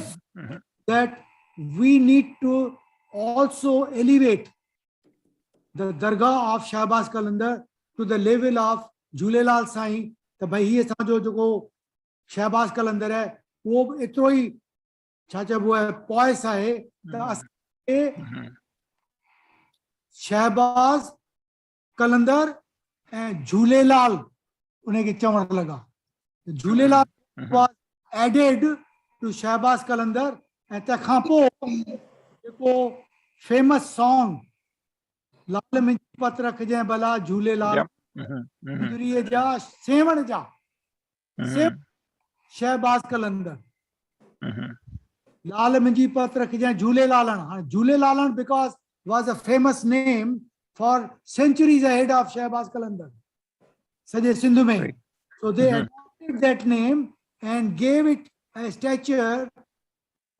that we need to also elevate the dargah of Shahbaz Kalandar to the level of Jhulelal Sain. त भाई हीअ असांजो जेको शहबाज कलंदर आहे उहो बि एतिरो ई छा चइबो आहे पॉइस आहे त असांखे शहबाज कलंदर ऐं झूलेलाल उनखे चवण लॻा Jhulelal was added to Shahbaz कलंदर ऐं तंहिंखां पोइ जेको फेमस सॉन्ग लाल मिंजी पत रखजांइ भला झूलेलाल गुजरीअ जा सेवण जा शहबाज कलंदर लाल मिंजी पत रखजांइ झूलेलालण हाणे झूलेलालण because was a famous name for centuries ahead of Shahbaz कलंदर सॼे सिंध में so they adopted that name and gave it a stature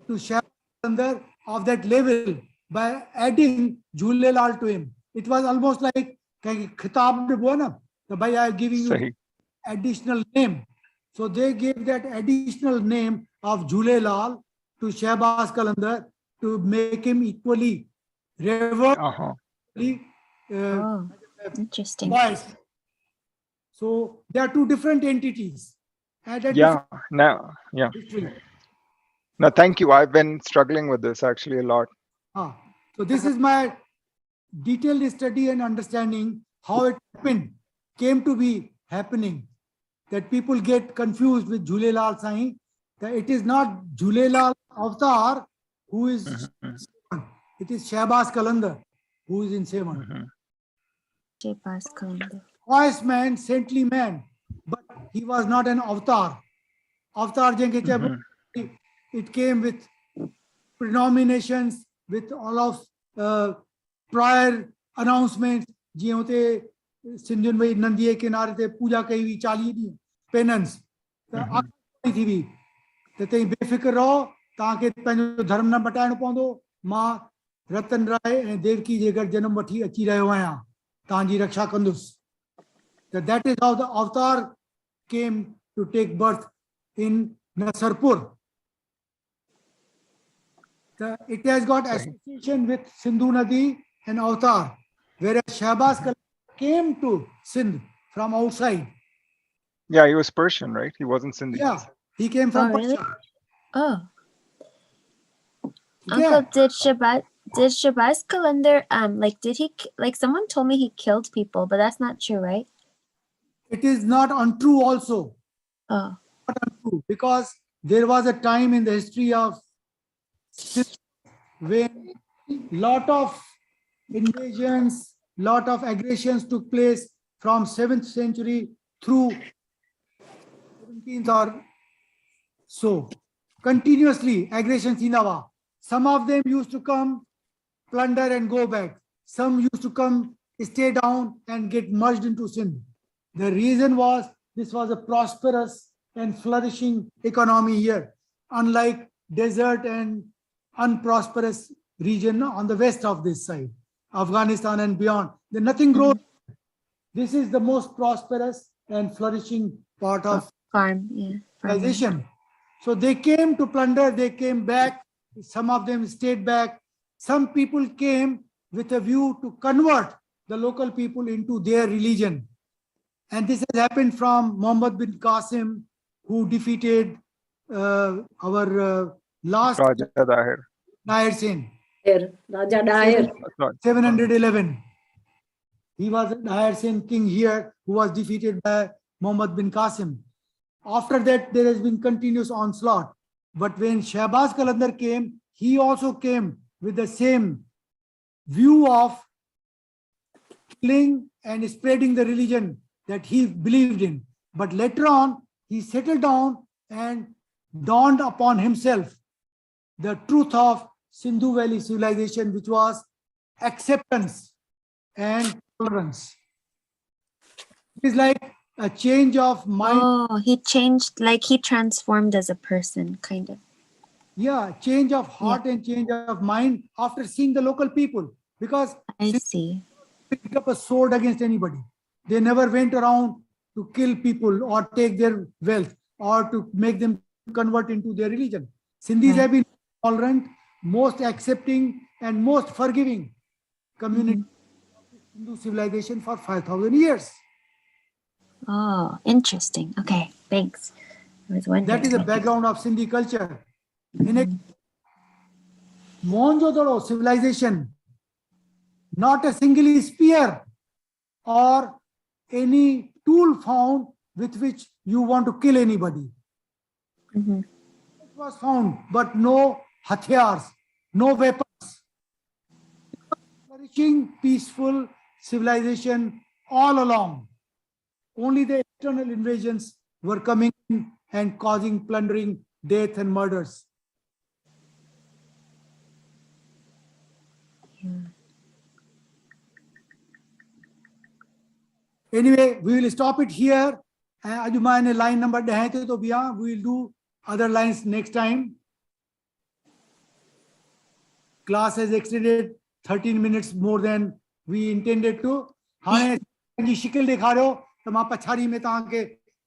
to Shahbaz Qalandar of that level by adding Jhulelal to him. It was almost like खिताब ॾिबो न त भाई I am giving you additional name. So they gave that additional name of Jhulelal to Shahbaz Kalandar to make him equally revered. Interesting. Voice. So they are two different entities. Yeah. No, thank you. I've been struggling with this actually a lot. So this is my detailed study and understanding how it came to be happening. That people get confused with Jhulelal Sai. That it is not Jhulelal Avatar who is Sevan. It is Shahbaz Kalandar who is in Sevan. Shahbaz Kalandar. Wise man, saintly man, but he was not an avatar. Avatar it came with prenominations, with all of prior announcements. जीअं हुते सिंधियुनि में नंदीअ किनारे ते पूजा कई हुई 40 ॾींहं penance त थी हुई त तव्हां बेफ़िक्र रहो तव्हांखे पंहिंजो धर्म न मटाइणो पवंदो मां रतन राय ऐं देवकी जे घर जनम वठी अची रहियो आहियां तव्हांजी रक्षा कंदुसि त that is how the avatar came to take birth in Nasarpur. It has got association with Sindhu Nadi and Avatar, whereas Shahbaz Kalandar came to Sindh from outside. Yeah, he was Persian, right? He wasn't Sindhi. Yeah, he came from really? Persia. Oh. Yeah. Uncle, did Shahbaz Kalandar did he like someone told me he killed people, but that's not true, right? It is not untrue also. Oh. Not untrue, because there was a time in the history of Sindh when lot of invasions, lot of aggressions took place from 7th century through 17th or so. Continuously aggressions in Ava. Some of them used to come, plunder and go back. Some used to come, stay down and get merged into Sindh. The reason was this was a prosperous and flourishing economy here, unlike desert and unprosperous region on the west of this side, Afghanistan and beyond. There nothing grows. This is the most prosperous and flourishing part of civilization. So they came to plunder, they came back, some of them stayed back. Some people came with a view to convert the local people into their religion. And this has happened from Muhammad bin Qasim, who defeated our last Raja Daher. Daher Singh. Raja Daher. 711. He was a Daher Singh king here who was defeated by Muhammad bin Qasim. After that, there has been continuous onslaught. But when Shahbaz Kalandar came, he also came with the same view of killing and spreading the religion that he believed in. But later on, he settled down and dawned upon himself the truth of Sindhu Valley civilization, which was acceptance and tolerance. It is like a change of mind. Oh, he changed, like he transformed as a person, kind of. Yeah, change of heart and change of mind after seeing the local people. Because I see. Picked up a sword against anybody. They never went around to kill people or take their wealth or to make them convert into their religion. Sindhis have been tolerant, most accepting and most forgiving community of Hindu civilization for 5,000 years. Oh, interesting. Okay, thanks. I was wondering. That is the background of Sindhi culture. In Mohenjo-daro civilization, not a single spear or any tool found with which you want to kill anybody. Mhm. It was found, but no hathiars, no weapons. Flourishing, peaceful civilization all along. Only the external invasions were coming in and causing plundering, death, and murders. Anyway, we will stop it here. Ajuma line number we will do other lines next time. Class has extended 13 minutes more than we intended to. हाणे जी शिकिल ॾेखारियो त मां पछाड़ी में तव्हांखे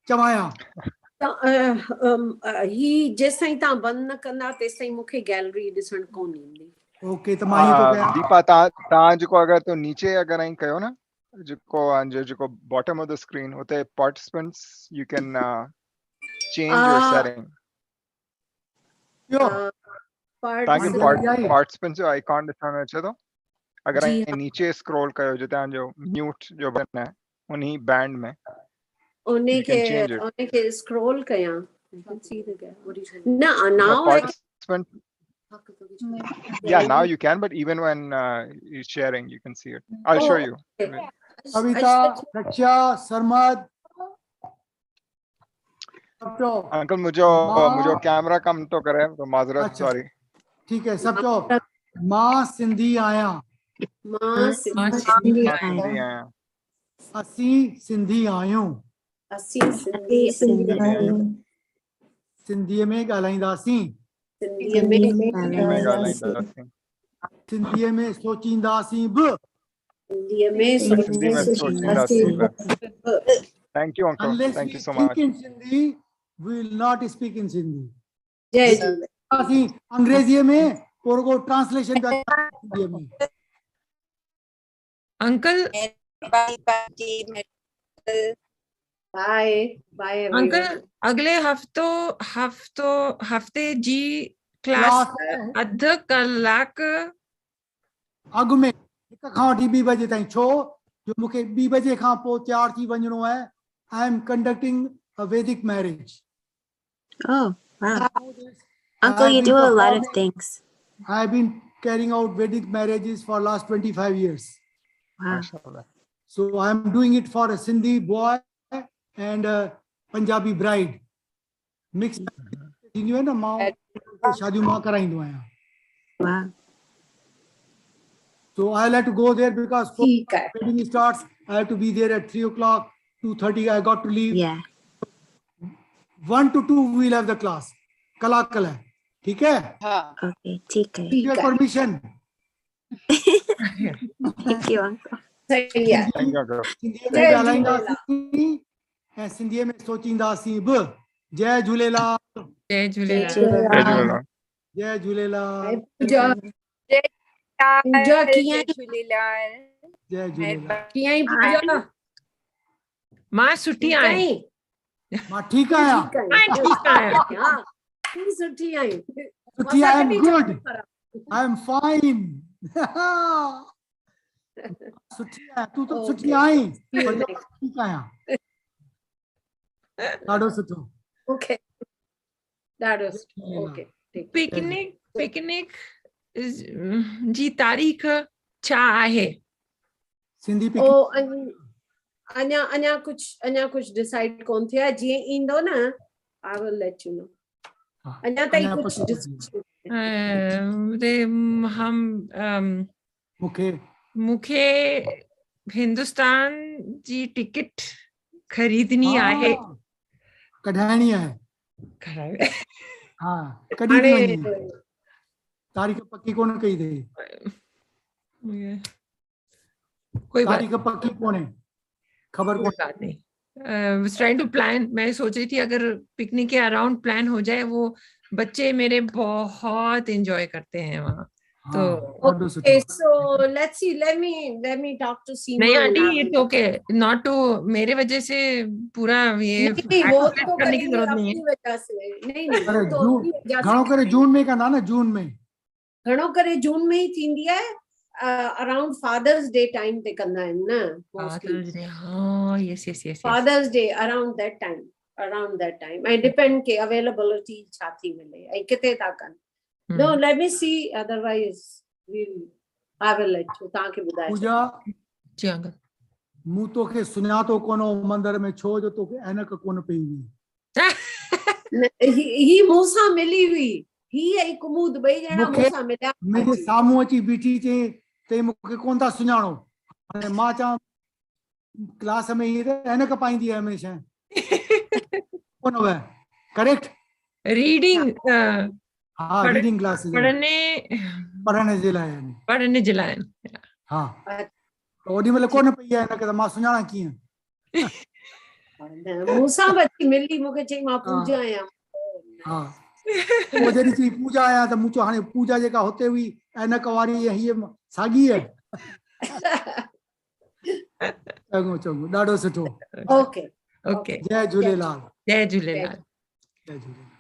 चवायां. ही जेसिताईं तव्हां बंदि न कंदा तेसिताईं मूंखे गैलरी ॾिसण कोन ईंदी. ओके त मां हीअं थो कयां. दीपा तव्हां जेको अगरि तो नीचे अगरि ऐं कयो न जेको bottom of the screen उते participants you can change your setting. तव्हांखे participants जो icon ॾिसण में अचे थो. अगर नीचे स्क्रॉल कयो जो तव्हांजो म्यूट जो बटन है उन्हीं बैंड में उनके स्क्रॉल कयां now participant now you can, but even when you're sharing you can see it. I'll show you. Kavita, Raksha, Sarmad. Uncle मुझे कैमरा कम तो करे तो माजरत सॉरी. ठीक है सब चो मां सिंधी आया. असी सिंधी आयूं. सिंधीअ में ॻाल्हाईंदासीं. सिंधीअ में सोचींदासीं बि. Thank you, uncle. Unless Thank you so we much. speak in Sindhi, we will not speak in Sindhi. जय झूले. असीं अंग्रेजीअ में को ट्रांसलेशन हिंदीअ में. अंकल बाय अंकल अगले हफ्ते जी क्लास अध कलाक अॻु में 1 खां वठी 2 बजे ताईं. छो जो मूंखे 2 बजे खां पोइ तैयार थी वञिणो आहे. I am conducting a Vedic marriage. Oh, wow. Uncle, you do a lot of things. I have been carrying out Vedic marriages for last 25 years. Wow. So I am doing it for a Sindhi boy and a Punjabi bride. Mixed. Wow. So I'll have to go there because wedding starts. I have to be there at 3 o'clock, 2:30. I got to leave. Yeah. 1 to 2 we'll have the class. Kala. ठीक है? Okay, ठीक है. With your permission. Thank you, uncle. Yeah. Thank you, uncle. सिंधीअ में सोचींदासीं बि. जय झूलेलाल. जय झूलेलाल. जय झूलेलाल. पूजा कीअं झूलेलाल. जय झूलेलाल. कीअं पूजा मां सुठी आहीं. मां ठीकु आहियां. सुठी आहीं. सुठी I am good. I am fine. सुठी आहियां. तूं त सुठी आहीं. ठीकु आहियां. ॾाढो सुठो. ओके ॾाढो सुठो. ओके पिकनिक जी तारीख़ छा आहे? सिंधी अञा कुछ डिसाइड कोन थिया. जीअं ईंदो न I will let you know. अञा ताईं कुछ मूंखे हिंदुस्तान जी टिकट खरीदनी आहे. कढाइणी आहे. हाँ कढी तारीख पक्की कोन कई अथई. कोई तारीख पक्की कोन है. खबर कोई बात नहीं. Trying to plan. मैं सोच रही थी अगर पिकनिक के अराउंड प्लान हो जाए. वो बच्चे मेरे बहुत एंजॉय करते हैं वहाँ. तो okay, so let's see. Let me talk to Seema. नहीं aunty it's okay not to. मेरे वजह से पूरा ये करने की जरूरत नहीं है. नहीं तो घणो करे जून में कंदा न. जून में घणो करे जून में ही थींदी आहे अराउंड फादर्स डे टाइम ते कंदा आहिनि न mostly Father's Day. Oh, yes, yes, yes, yes. Father's Day around that time ऐं डिपेंड के अवेलेबिलिटी छा थी मिले ऐं किथे था कनि No, let me see. Otherwise, I will let you. तव्हांखे ॿुधाए पूजा जी अंकल मूं तोखे सुञातो कोन मंदिर में छो जो तोखे ऐनक कोन पई हुई ही मूंसां मिली हुई ही ऐं कुमूद ॿई ॼणा मूंसां मिलिया मुंहिंजे साम्हूं अची बीठी चई मूंखे कोन था सुञाणो हाणे मां चवां क्लास में हीअ त ऐनक पाईंदी आहे हमेशह कोन हुआ करेक्ट रीडिंग हाँ रीडिंग क्लास पढ़ने जे लाइ हाँ ओॾी महिल कोन पई आहे ऐनक त मां सुञाणा कीअं मूंसां बि अची मिली मूंखे चई मां पूजा आहियां हा पोइ जॾहिं चई पूजा आहियां त मूं चयो हाणे पूजा जेका हुते हुई ऐनक वारी हीअ साॻी आहे चङो चङो ॾाढो सुठो ओके ओके जय झूलेलाल जय झूलेलाल जय झूलेलाल